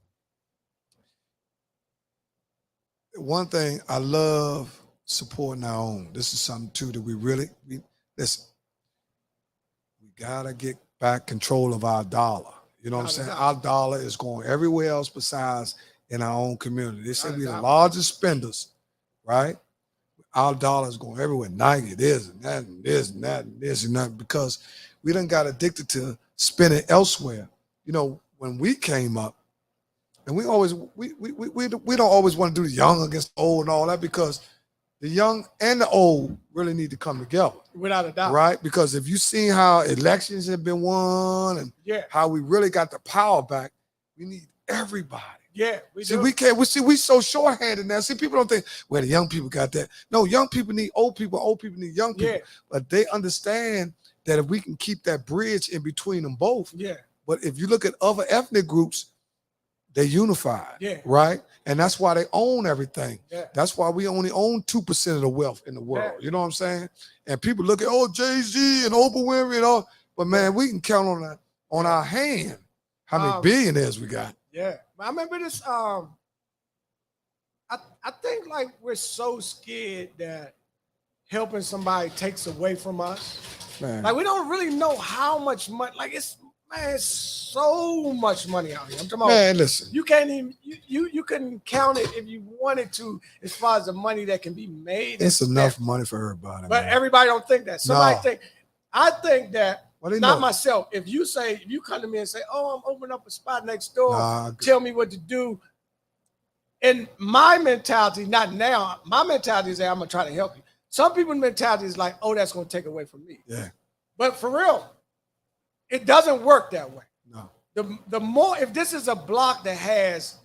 One thing I love supporting our own. This is something too that we listen. We gotta get back control of our dollar. You know what I'm saying? Our dollar is going everywhere else besides in our own community. They say we're the largest spenders, right? Our dollar is going everywhere. Nike, this and that, and this and that, and this and that, because we done got addicted to spending elsewhere. You know, when we came up, and we don't always want to do the young against the old and all that, because the young and the old really need to come together. without a doubt. Right? Because if you see how elections have been won and how we really got the power back, we need everybody. Yeah, we See, do. we so short-handed now. See, people don't think, well, the young people got that. No, young people need old people need young people. Yeah. But they understand that if we can keep that bridge in between them both. Yeah. But if you look at other ethnic groups, they're unified. Yeah. Right? And that's why they own everything. Yeah. That's why we only own 2% of the wealth in the world. Yeah. You know what I'm saying? And people look at, Jay-Z and Oprah Winfrey and all. But man, we can count on our hand how many billionaires we got. Yeah. I remember this. I think like we're so scared that helping somebody takes away from us. Man. Like we don't really know how much money. Like it's so much money out here. I'm talking about. Man, listen. You can't even you couldn't count it if you wanted to, as far as the money that can be made. It's enough money for everybody. But man. everybody don't think that. Somebody think. I think that. Well, not myself. If you come to me and say, "Oh, I'm opening up a spot next door. Tell me what to do." And my mentality, not now. My mentality is that I'm gonna try to help you. Some people's mentality is like, "Oh, that's gonna take away from me." Yeah. But for real, it doesn't work that way. No. The more, if this is a block that has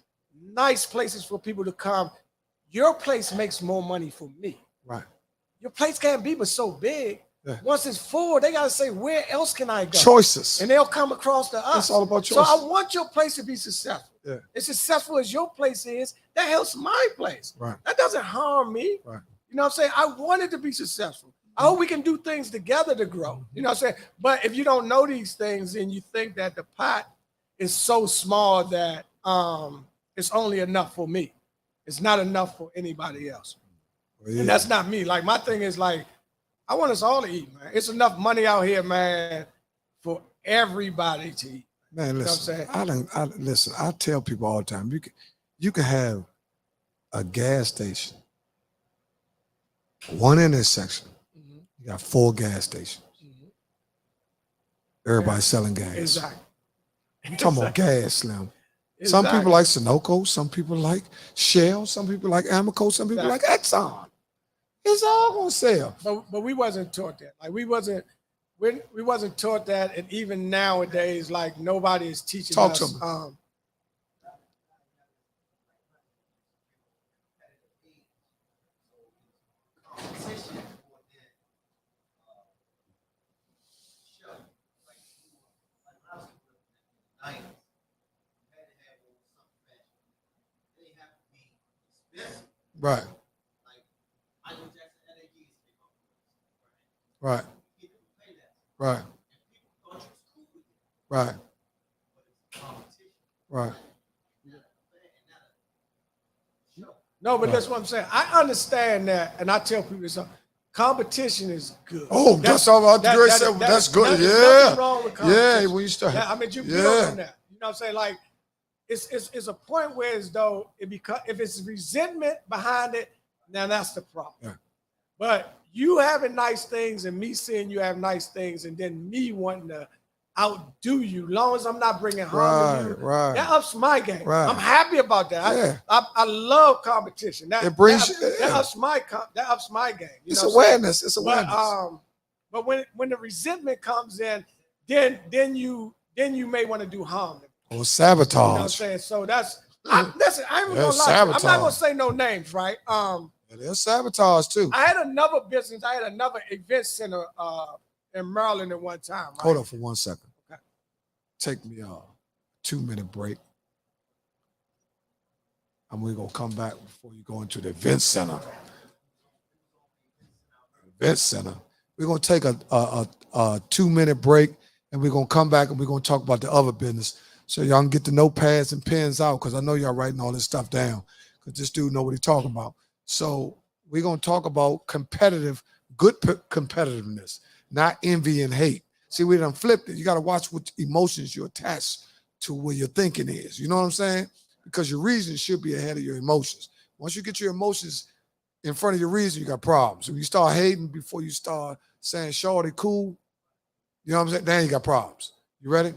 nice places for people to come, your place makes more money for me. Right. Your place can't be but so big. Yeah. Once it's full, they gotta say, where else can I go? Choices. And they'll come across to us. It's all about choices. So I want your place to be successful. Yeah. As successful as your place is, that helps my place. Right. That doesn't harm me. Right. You know what I'm saying? I want it to be successful. I hope we can do things together to grow. You know what I'm saying? But if you don't know these things and you think that the pot is so small that it's only enough for me, it's not enough for anybody else. Well, yeah. And that's not me. Like my thing is like, I want us all to eat, man. It's enough money out here, man, for everybody to eat. Man, listen, you know what I'm saying? Listen, I tell people all the time, you can have a gas station, one intersection, you got 4 gas stations. Everybody's selling gas. Exactly. I'm talking about gas, Slim. Exactly. Some people like Sunoco, some people like Shell, some people like Amoco, some people like Exxon. It's all gonna sell. But we wasn't taught that. Like we wasn't taught that, and even nowadays, like nobody is teaching us. Talk to me. Right. Right. Right. Right. Right. No, but that's what I'm saying. I understand that, and I tell people something. Competition is good. Oh, that's all about the great stuff. That's good. Yeah. Wrong with competition. Yeah, when you start. I mean, you build on that. You know what I'm saying? Like, it's a point where as though if it's resentment behind it, now that's the problem. Yeah. But you having nice things and me seeing you have nice things and then me wanting to outdo you, long as I'm not bringing harm to you, that ups my game. Right. I'm happy about that. Yeah. I love competition. That brings that ups my game. You it's know awareness. It's awareness. But when the resentment comes in, then you may want to do harm. Or sabotage. You know what I'm saying? So listen, I ain't gonna lie. I'm not gonna say no names, right? And they'll sabotage too. I had another business. I had another event center in Maryland at one time. Right? Hold on for 1 second. Okay. Take me a 2-minute break. And we're going to come back before you go into the event center. Event center. We're going to take a 2-minute break, and we're going to come back and we're going to talk about the other business. So y'all can get the notepads and pens out, because I know y'all writing all this stuff down, because this dude know what he's talking about. So we're going to talk about good competitiveness, not envy and hate. See, we done flipped it. You got to watch what emotions you attach to where your thinking is. You know what I'm saying? Because your reason should be ahead of your emotions. Once you get your emotions in front of your reason, you got problems. If you start hating before you start saying, shorty, cool, you know what I'm saying? Then you got problems. You ready?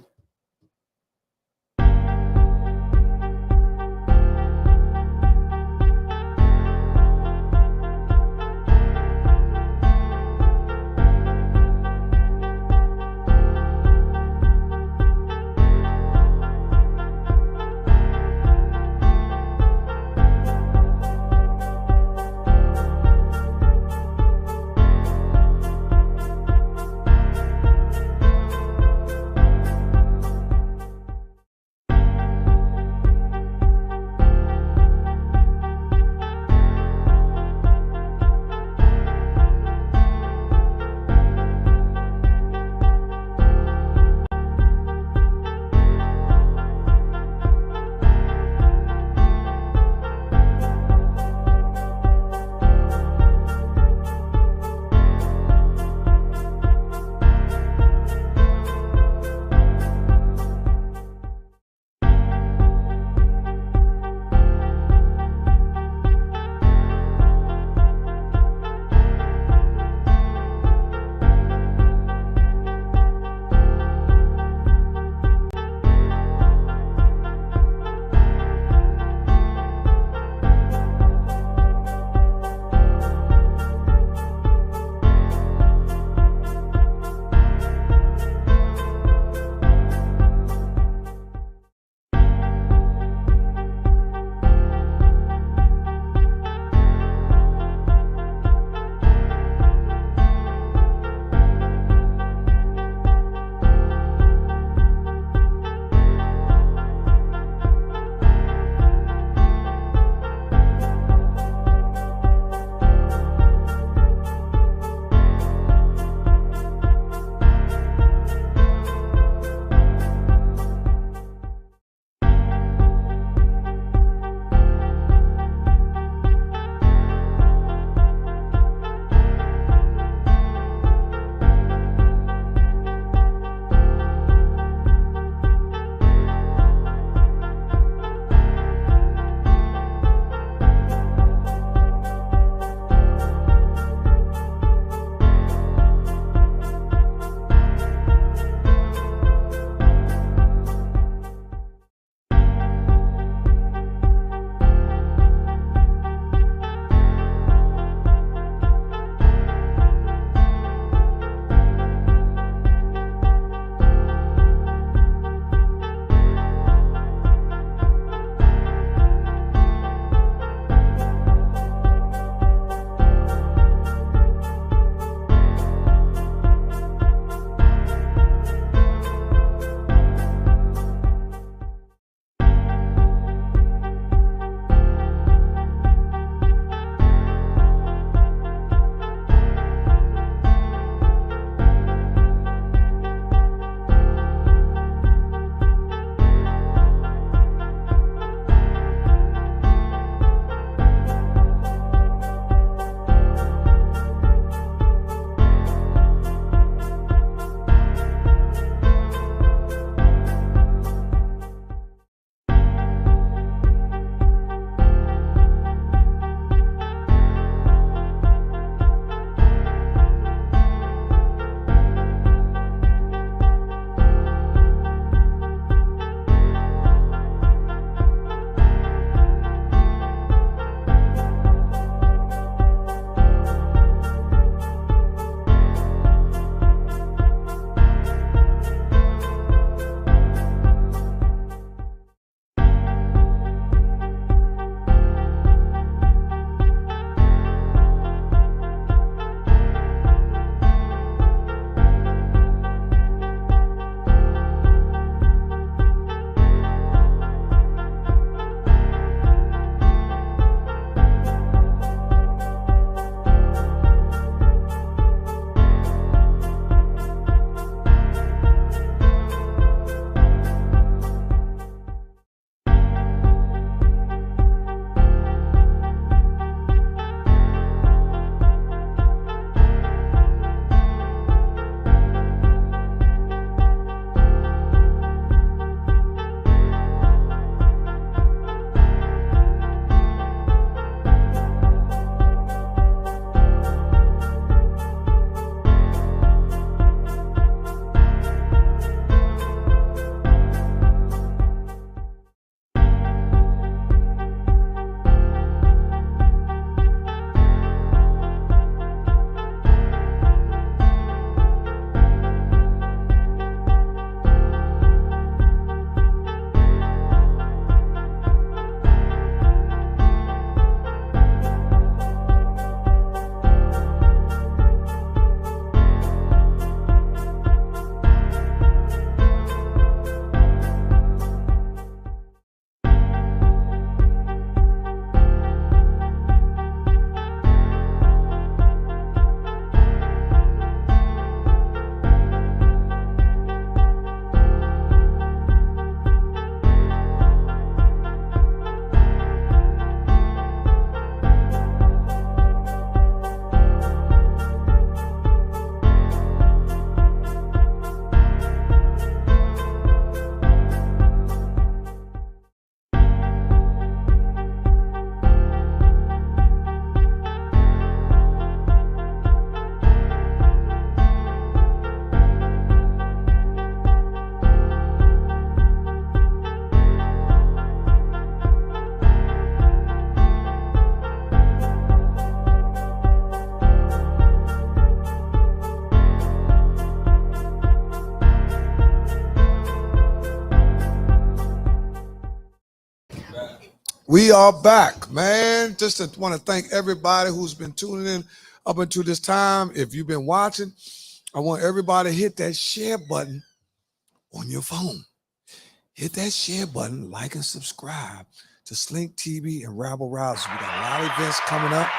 We are back, man. Just want to thank everybody who's been tuning in up until this time. If you've been watching, I want everybody to hit that share button on your phone. Hit that share button, like and subscribe to Slink TV and Rabble Rousers. We got a lot of events coming up.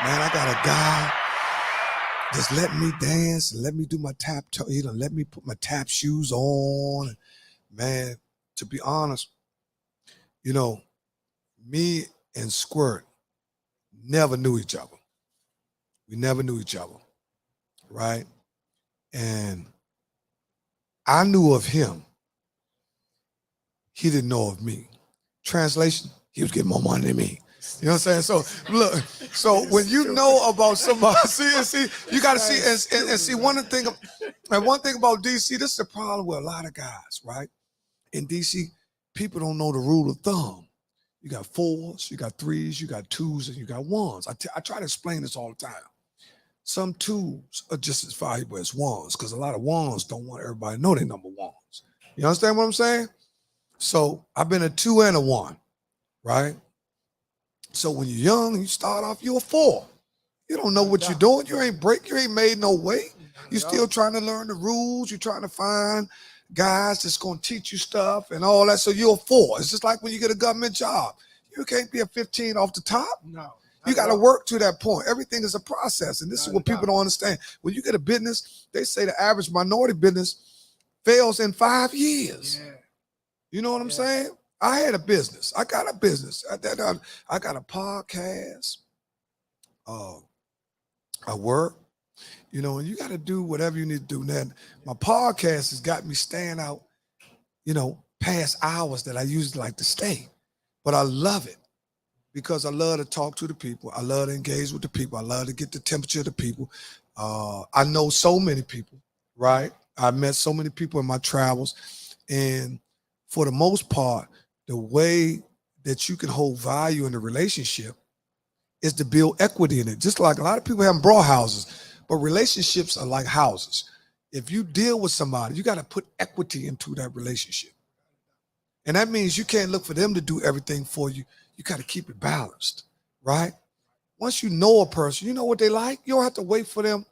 Man, I got a guy just let me dance and let me do my tap toe. He done let me put my tap shoes on. Man, to be honest, you know, me and Squirt never knew each other. We never knew each other, right? And I knew of him. He didn't know of me. Translation, he was getting more money than me. You know what I'm saying? So look, so when you know about somebody, see, you got to see and see one thing about DC. This is the problem with a lot of guys, right? In DC, people don't know the rule of thumb. You got 4s, you got 3s, you got 2s, and you got 1s. I try to explain this all the time. Some 2s are just as valuable as 1s because a lot of 1s don't want everybody to know they're number 1s. You understand what I'm saying? So I've been a 2 and a 1, right? So when you're young, you start off, you're a 4. You don't know what you're doing. You ain't made no way. You're still trying to learn the rules. You're trying to find guys that's going to teach you stuff and all that. So you're a 4. It's just like when you get a government job. You can't be a 15 off the top. No. You got to work to that point. Everything is a process. And this is what people don't understand. When you get a business, they say the average minority business fails in 5 years. Yeah. You know what I'm saying? I had a business. I got a business. I got a podcast. I work. You know, and you got to do whatever you need to do. Now, my podcast has got me staying out, you know, past hours that I usually like to stay. But I love it because I love to talk to the people. I love to engage with the people. I love to get the temperature of the people. I know so many people, right? I met so many people in my travels. And for the most part, the way that you can hold value in a relationship is to build equity in it. Just like a lot of people have brought houses. But relationships are like houses. If you deal with somebody, you got to put equity into that relationship. And that means you can't look for them to do everything for you. You got to keep it balanced, right? Once you know a person, you know what they like. You don't have to wait for them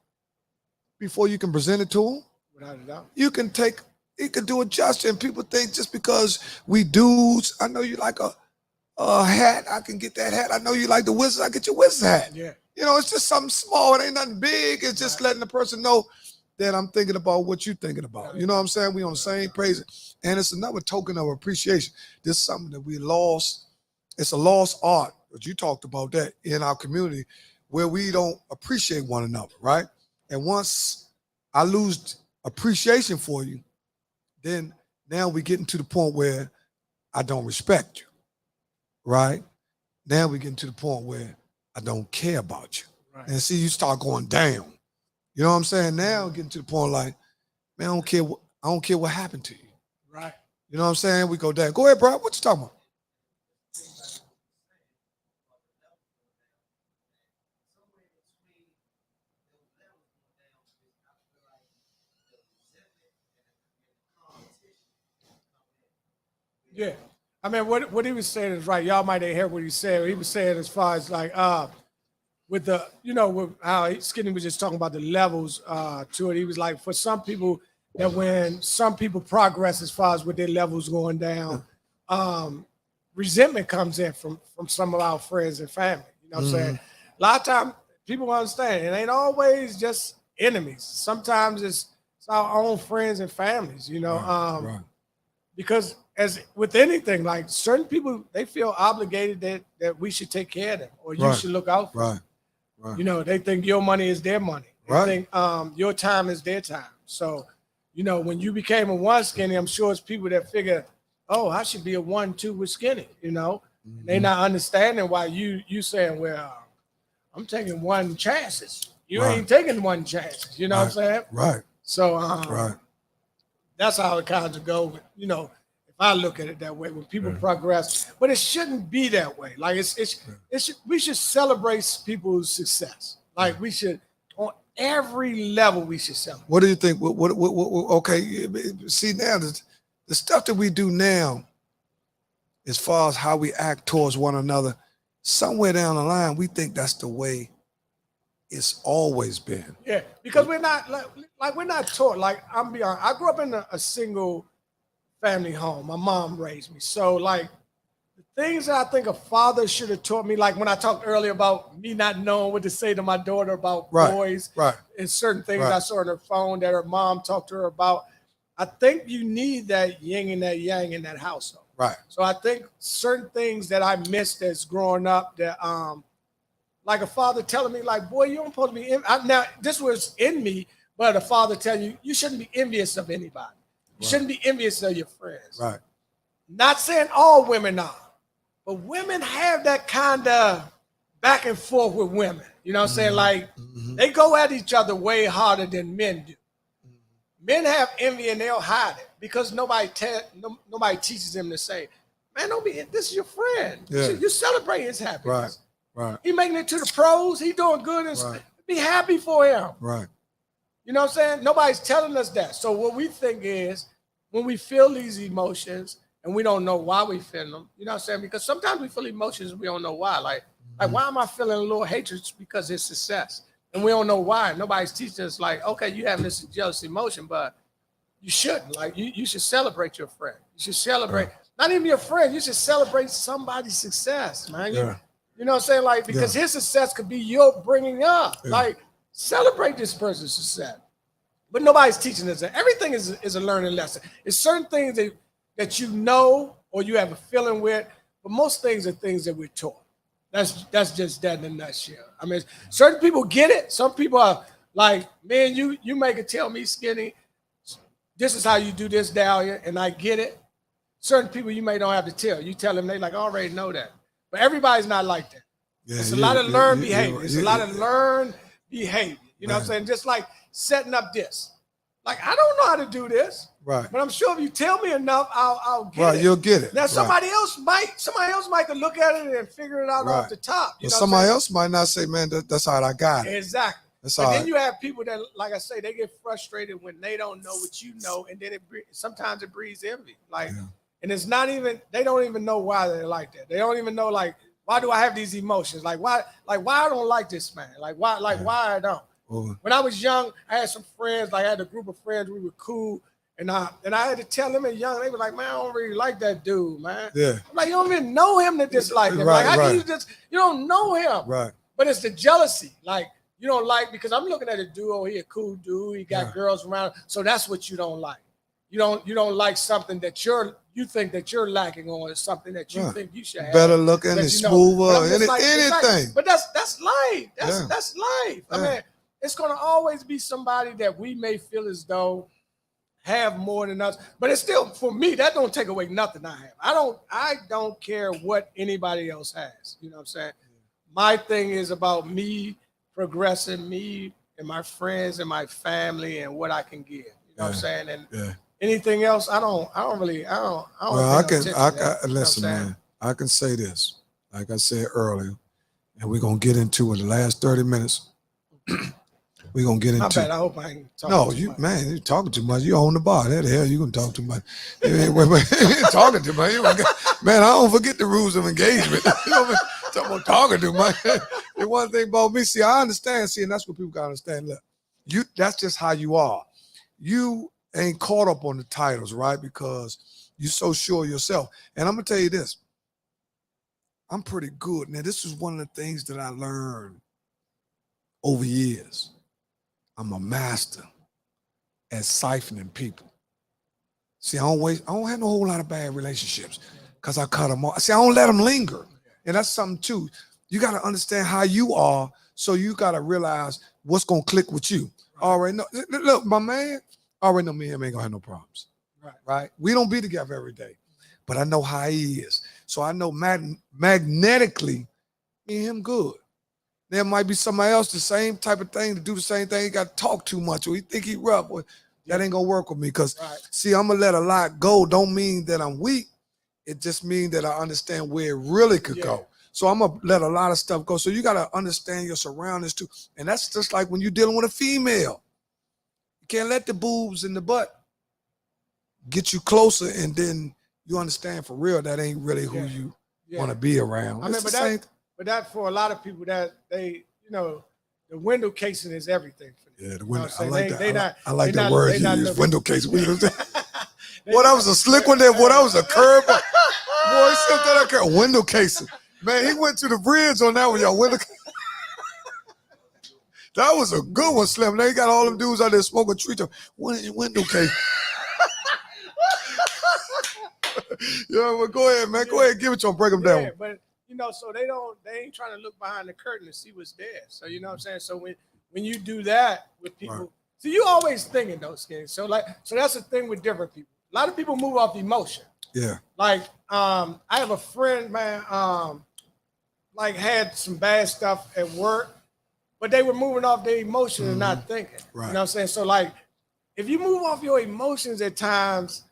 before you can present it to them. Without a doubt. You can do a gesture, and people think just because we dudes, I know you like a hat, I can get that hat. I know you like the Wizards, I get your Wizards hat. Yeah. You know, it's just something small. It ain't nothing big. It's just letting the person know that I'm thinking about what you're thinking about. You know what I'm saying? We on the same page. And it's another token of appreciation. This is something that we lost. It's a lost art, but you talked about that in our community where we don't appreciate one another, right? And once I lose appreciation for you, then now we're getting to the point where I don't respect you, right? Now we're getting to the point where I don't care about you. Right. And see, you start going down. You know what I'm saying? Now getting to the point like, man, I don't care what happened to you. Right. You know what I'm saying? We go down. Go ahead, bro. What you talking about? Yeah. I mean, what he was saying is right. Y'all might have heard what he said. He was saying as far as like, with the, you know, with how Skinny was just talking about the levels to it. He was like, for some people, that when some people progress as far as with their levels going down, resentment comes in from some of our friends and family. You know what I'm saying? A lot of times people understand it ain't always just enemies. Sometimes it's our own friends and families, you know, right. Because as with anything, like certain people, they feel obligated that we should take care of them or you should look out for them. Right. You know, they think your money is their money. They think your time is their time. So, you know, when you became a 1 Skinny, I'm sure it's people that figure, oh, I should be a 1-2 with Skinny, you know. They not understanding why you saying, well, I'm taking 1 chances. You ain't taking 1 chances. You know what I'm saying? Right. So that's how it kind of go. You know, if I look at it that way, when people progress, but it shouldn't be that way. Like we should celebrate people's success. Like we should, on every level, we should celebrate. What do you think? What okay, see now the stuff that we do now, as far as how we act towards one another, somewhere down the line, we think that's the way it's always been. Yeah, because we're not like we're not taught. Like I'm be honest, I grew up in a single family home. My mom raised me, so like the things that I think a father should have taught me, like when I talked earlier about me not knowing what to say to my daughter about boys, right, and certain things right. I saw on her phone that her mom talked to her about. I think you need that yin and that yang in that household. Right. So I think certain things that I missed as growing up, that like a father telling me, like, boy, you don't supposed to be now this was in me, but a father telling you, you shouldn't be envious of anybody. You shouldn't be envious of your friends. Right. Not saying all women are, but women have that kind of back and forth with women. You know what I'm saying? Like they go at each other way harder than men do. Men have envy and they'll hide it because nobody teaches them to say, man, don't be, this is your friend. Yeah. You celebrate his happiness. Right. He making it to the pros. He doing good. And be happy for him. Right. You know what I'm saying? Nobody's telling us that. So what we think is when we feel these emotions and we don't know why we feel them, you know what I'm saying? Because sometimes we feel emotions and we don't know why. Like why am I feeling a little hatred because it's success? And we don't know why. Nobody's teaching us like, okay, you having this jealous emotion, but you shouldn't. Like you should celebrate your friend. You should celebrate, not even your friend, you should celebrate somebody's success, man. You know what I'm saying? Like, because his success could be your bringing up. Like, celebrate this person's success. But nobody's teaching us that. Everything is a learning lesson. It's certain things that you know or you have a feeling with, but most things are things that we're taught. That's just that in a nutshell. I mean, certain people get it. Some people are like, man, you make it tell me, Skinny, this is how you do this, Dahlia, and I get it. Certain people you may don't have to tell. You tell them, they like, I already know that. But everybody's not like that. Yeah, it's a lot of learned behavior. It's a lot of learned behavior. You know what I'm saying? Just like setting up this. Like, I don't know how to do this. Right. But I'm sure if you tell me enough, I'll get it. Right, you'll get it. Now somebody else might look at it and figure it out off the top. You know somebody else might not say, man, that's all I got. Exactly. That's but all then you have people that, like I say, they get frustrated when they don't know what you know, and then sometimes it breeds envy. Like, and it's not even, they don't even know why they're like that. They don't even know, like, why do I have these emotions? Like why I don't like this man? Like why I don't? When I was young, I had some friends, like I had a group of friends, we were cool. And I had to tell them young, they were like, man, I don't really like that dude, man. Yeah. I'm like, you don't even know him to dislike him. Like, how can you don't know him? Right. But it's the jealousy. Like, you don't like, because I'm looking at a dude, oh, he a cool dude, he got girls around. So that's what you don't like. You don't like something that you think that you're lacking on, is something that you think you should have. Better looking and smoother, anything. But that's life. That's life. I mean, it's gonna always be somebody that we may feel as though have more than us, but it's still, for me, that don't take away nothing I have. I don't care what anybody else has. You know what I'm saying? My thing is about me progressing, me and my friends and my family and what I can give. You know what I'm saying? And anything else, I don't really. Well, I can listen, man. I can say this, like I said earlier, and we're gonna get into it the last 30 minutes. We're gonna get into. Not bad. I hope I ain't talking. No, you much. Man, you're talking too much. You own the bar. How the hell you gonna talk too much? Talking too much. Man, I don't forget the rules of engagement. Talking about talking too much. The one thing about me, see, I understand. See, and that's what people gotta understand. Look, that's just how you are. You ain't caught up on the titles, right? Because you're so sure of yourself. And I'm gonna tell you this. I'm pretty good. Now, this is one of the things that I learned over years. I'm a master at siphoning people. See, I don't have no whole lot of bad relationships because I cut them off. See, I don't let them linger. And that's something too. You got to understand how you are, so you got to realize what's going to click with you. All right, no, look, my man, I already know me and him ain't going to have no problems. Right? We don't be together every day, but I know how he is. So I know magnetically, me and him good. There might be somebody else, the same type of thing, to do the same thing. He got to talk too much, or he think he rough. Or that ain't going to work with me. Because, see, I'm going to let a lot go. Don't mean that I'm weak. It just means that I understand where it really could go. So I'm going to let a lot of stuff go. So you got to understand your surroundings, too. And that's just like when you're dealing with a female. You can't let the boobs and the butt get you closer and then you understand for real that ain't really who you want to be around. I mean, but that for a lot of people that they, the window casing is everything for them. Yeah, the window. I like that. I like that word you use, window casing. Boy, that was a slick one there. Boy, that was a curve. Boy, he said that a window casing. Man, he went to the bridge on that one, y'all. Window. That was a good one, Slim. They got all them dudes out there smoking trees. Window casing. Yeah, well, go ahead, man. Go ahead, give it to them. Break them down. But so they ain't trying to look behind the curtain to see what's there. So you know what I'm saying. So when you do that with people, right. So you always thinking those things. So that's the thing with different people. A lot of people move off emotion. Yeah. Like I have a friend, man. Like had some bad stuff at work, but they were moving off their emotion and not thinking. Right. You know what I'm saying. So like, if you move off your emotions at times,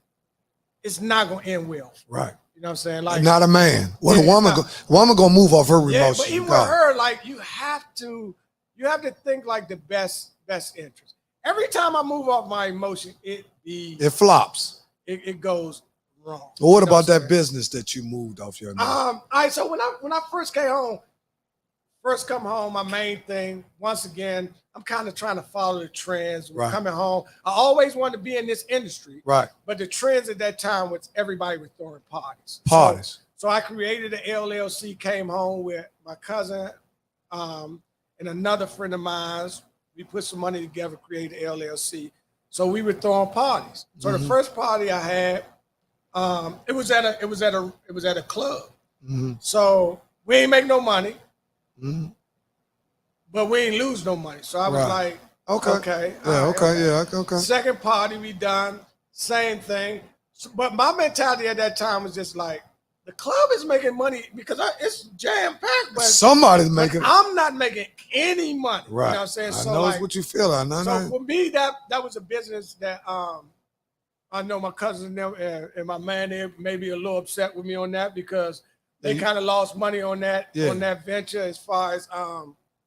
it's not gonna end well. Right. You know what I'm saying? Like not a man. What a woman gonna move off her emotions. But even with her, like you have to think like the best interest. Every time I move off my emotion, it flops. It goes wrong. Well, what about that business that you moved off your emotion? All right. So when I first come home, my main thing, once again, I'm kind of trying to follow the trends. We're coming home. I always wanted to be in this industry. Right. But the trends at that time was everybody was throwing parties. So I created an LLC, came home with my cousin and another friend of mine. We put some money together, created an LLC. So we were throwing parties. So the first party I had, it was at a club. So we ain't make no money. But we ain't lose no money. So I was like, okay. Okay. Second party we done, same thing. But my mentality at that time was just like, the club is making money because it's jam-packed, but somebody's making. I'm not making any money. Right. You know what I'm saying? I know it's what you feel. I know. So for me, that was a business that I know my cousin and my man there may be a little upset with me on that because they kind of lost money on that venture as far as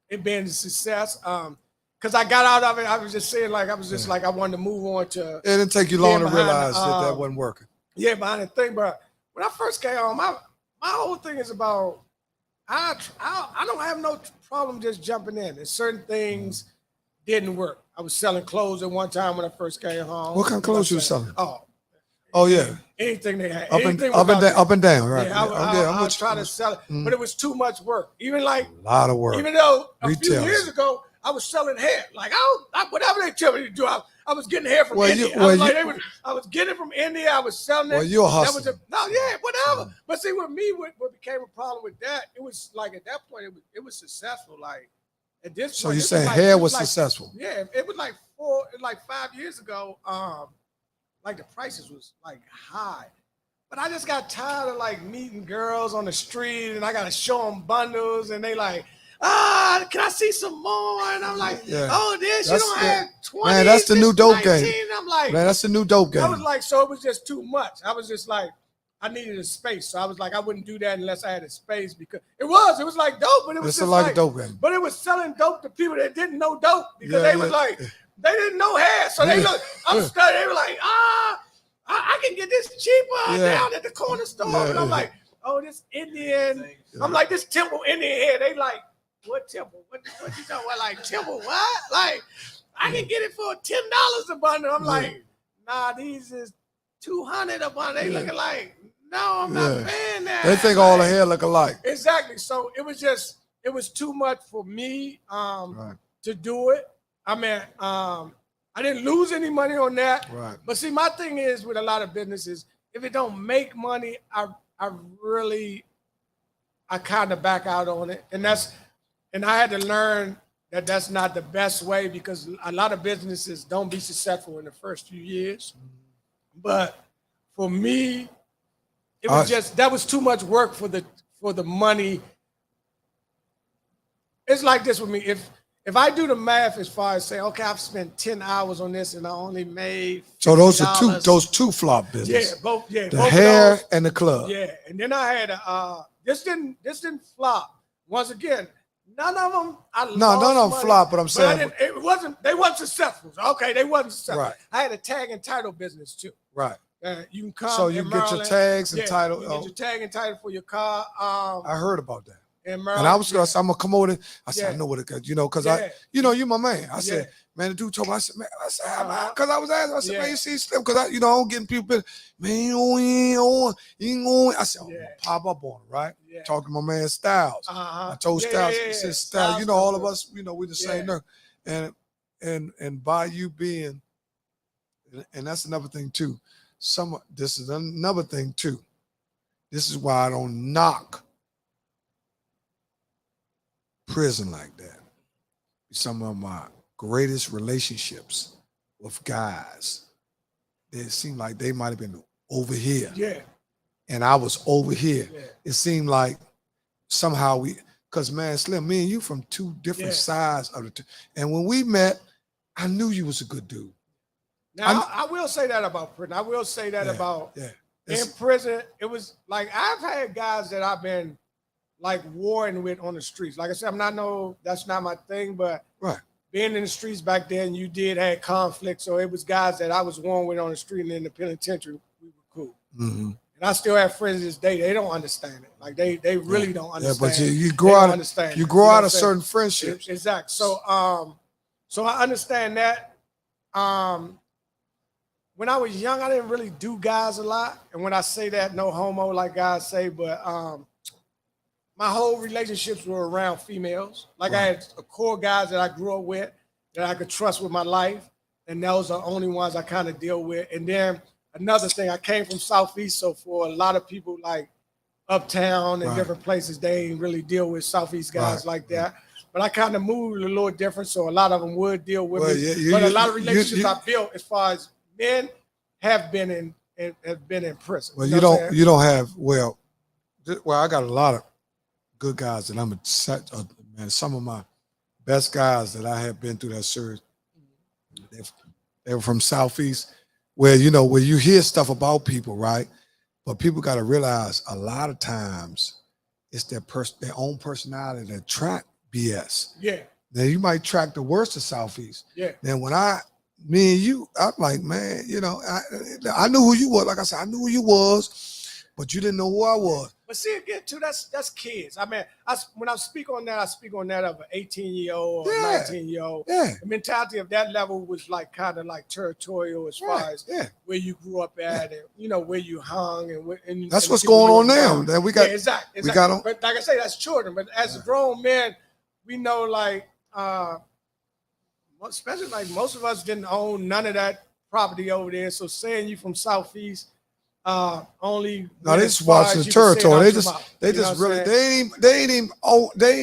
it being a success. Because I got out of it, I was just saying like I wanted to move on to. It didn't take you long to realize that wasn't working. Yeah, behind the thing, but when I first came home, my whole thing is about I don't have no problem just jumping in. And certain things didn't work. I was selling clothes at one time when I first came home. What kind of clothes you were selling? Oh yeah. Anything they had. Up and down, right? Yeah, I was trying to sell it, but it was too much work. Even like a lot of work. Even though a few years ago I was selling hair, like whatever they tell me to do, I was getting hair from India. I was getting it from India. I was selling it. Well, you're a hustler. Whatever. But see, with me, what became a problem with that, it was like at that point it was successful. Like at this point, so you saying hair was successful? Yeah, it was like 5 years ago. Like the prices was like high, but I just got tired of like meeting girls on the street and I got to show them bundles and they like, can I see some more? And I'm like, oh, this you don't have 20. Man, that's the new dope game. I'm like, man, that's the new dope game. I was like, so it was just too much. I was just like, I needed a space. So I was like, I wouldn't do that unless I had a space because it was like dope, but it was just like a dope game. But it was selling dope to people that didn't know dope because they was like, they didn't know hair. So they look, I'm studying. They were like, I can get this cheaper down at the corner store. And I'm like, oh, this Indian. I'm like, this Temple Indian hair. They like, what Temple? What you talking about? Like, Temple what? Like, I can get it for $10 a bundle. I'm like, nah, these is $200 a bundle. They looking like, no, I'm not paying that. They think all the hair look alike. Exactly. So it was too much for me to do it. I mean, I didn't lose any money on that. Right. But see, my thing is with a lot of businesses, if it don't make money, I kind of back out on it. And I had to learn that that's not the best way because a lot of businesses don't be successful in the first few years. But for me, it was that was too much work for the money. It's like this with me. If I do the math as far as saying, okay, I've spent 10 hours on this and I only made $50. So those two flop business. The both hair and the club. Yeah, and then I had this didn't flop. Once again, none of them. None of them flop. But I'm saying they wasn't successful. Okay, they wasn't successful. Right. I had a tag and title business too. Right. You can come. So you in get your Maryland. tags and title. You get your tag and title for your car. I heard about that. In Maryland, and I was gonna say, I'm gonna come over there. I said, I know what it got, because you my man. I said, man, the dude told me, I said, because I was asking, I said, man, you see Slim, because I don't get people, man, you ain't on. I said, I'm gonna pop up on it, right? Talking to my man Styles. I told Styles, he said, Styles, all of us, we the same nerve. And by you being, and that's another thing too. This is another thing too. This is why I don't knock prison like that. Some of my greatest relationships with guys, it seemed like they might have been over here. Yeah. And I was over here. Yeah. It seemed like somehow because man, Slim, me and you from two different sides of the two. And when we met, I knew you was a good dude. Now, I will say that about prison. I will say that about in prison. It was like I've had guys that I've been like warring with on the streets. Like I said, that's not my thing, but being in the streets back then, you did have conflict. So it was guys that I was warring with on the street and in the penitentiary, we were cool. Mm-hmm. And I still have friends to this day. They don't understand it. Like they really don't understand. Yeah, but you grow out of certain friendships. Exactly. So so I understand that. When I was young, I didn't really do guys a lot. And when I say that, no homo, like guys say, but my whole relationships were around females. Like I had a core guys that I grew up with that I could trust with my life. And those are the only ones I kind of deal with. And then another thing, I came from Southeast. So for a lot of people like uptown and different places, they ain't really deal with Southeast guys like that. But I kind of moved a little different. So a lot of them would deal with me. But a lot of relationships I built as far as men have been in prison. Well, you don't have, I got a lot of good guys that man, some of my best guys that I have been through that series, they were from Southeast, where you hear stuff about people, right? But people got to realize a lot of times it's their own personality that track BS. Yeah. Now you might track the worst of Southeast. Yeah. Then when me and you, I'm like, man, I knew who you was. Like I said, I knew who you was, but you didn't know who I was. But see, again, too, that's kids. I mean, when I speak on that of an 18-year-old or 19-year-old. Yeah. The mentality of that level was like kind of like territorial as far as where you grew up at and where you hung and that's what's going on now. That we got exactly. We got but like I say, that's children. But as a grown man, we know like especially like most of us didn't own none of that property over there. So saying you from Southeast, only no, they just watching the territory. They ain't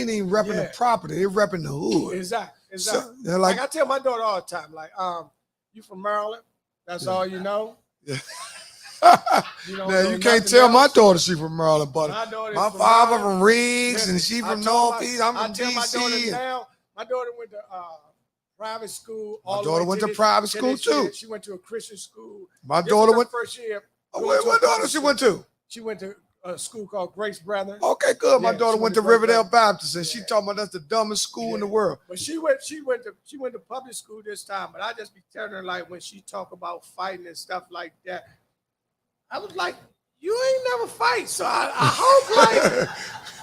even repping the property. They repping the hood. Exactly. So, like I tell my daughter all the time, like, you from Maryland? That's all you know. Yeah. You can't tell my daughter she from Maryland, but my father from Riggs and she from Northeast. I'm from DC. My daughter went to private school. My daughter went to private school too. She went to a Christian school. My daughter went first year. What daughter she went to? She went to a school called Grace Brethren. Okay, good. My daughter went to Riverdale Baptist, and she talking about that's the dumbest school in the world. But she went to public school this time. But I just be telling her like when she talk about fighting and stuff like that, I was like, you ain't never fight, so I hope like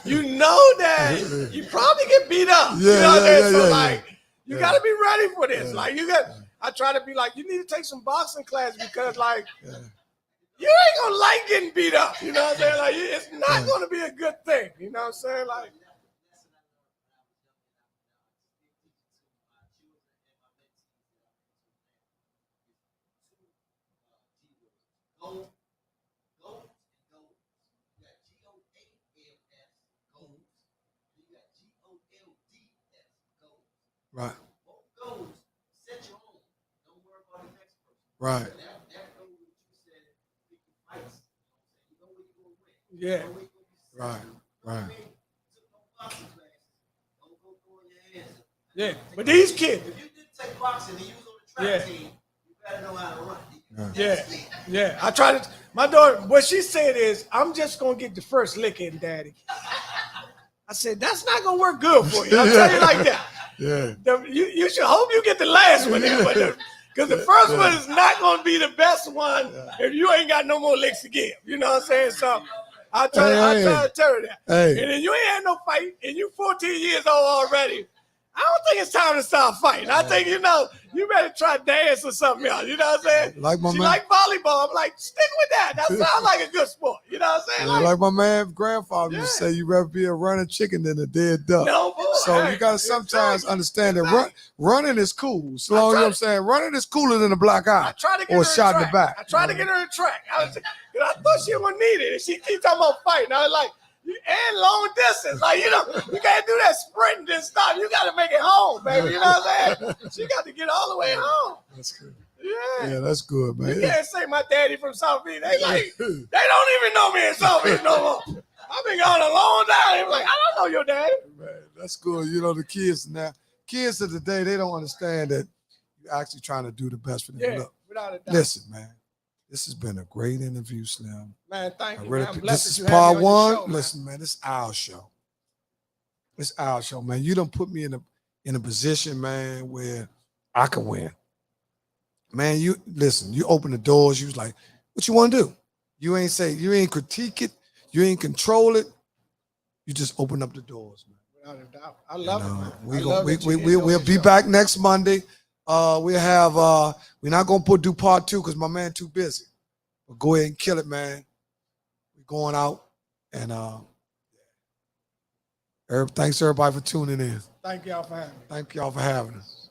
you know that you probably get beat up. You got to be ready for this. Like I try to be like, you need to take some boxing class because like. You ain't gonna like getting beat up, you know what I'm saying? Like, it's not gonna be a good thing, you know what I'm saying? Like, right. Right. Yeah. Right. Yeah. But these kids. If you did take boxing and you was on the track team, you better know how to run. Yeah. I try to. My daughter, what she said is, I'm just gonna get the first lick in, Daddy. I said, that's not gonna work good for you. I'll tell you like that. Yeah. You should hope you get the last one. Because Because the first one is not going to be the best one if you ain't got no more licks to give. You know what I'm saying? So I try to tell her that. Hey. And then you ain't had no fight, and you 14 years old already. I don't think it's time to start fighting. I think, you better try dance or something else. You know what I'm saying? Like my she man. like volleyball. I'm like, stick with that. That sounds like a good sport. You know what I'm saying? Like my man grandfather used to say, you rather be a running chicken than a dead duck. No, boy. So you got to sometimes understand that running is cool. So long, you know what I'm saying? Running is cooler than a black eye or a shot in the back. I tried to get her a track. I thought she wouldn't need it. And she keep talking about fighting. I was like, and long distance. Like, you can't do that sprinting and stuff. You got to make it home, baby. You know what I'm saying? She got to get all the way home. That's good. Yeah, that's good, man. You can't say my daddy from South Beach. They don't even know me in South Beach no more. I've been gone a long time. They're like, I don't know your daddy. Man, that's good. The kids of the day, they don't understand that you're actually trying to do the best for them. Yeah, Look, without a doubt. listen, man. This has been a great interview, Slim. Man, thank you. Really, Man. this is you part had me on one. your show, Listen, man, this is our show. It's our show, man. You done put me in a position, man, where I can win. Man, you open the doors. You was like, what you want to do? You ain't critique it. You ain't control it. You just open up the doors, man. Without a doubt. I love it, man. We'll be back next Monday. We're not gonna do part 2 because my man too busy. But go ahead and kill it, man. We're going out, and thanks everybody for tuning in. Thank y'all for having me. Thank y'all for having us.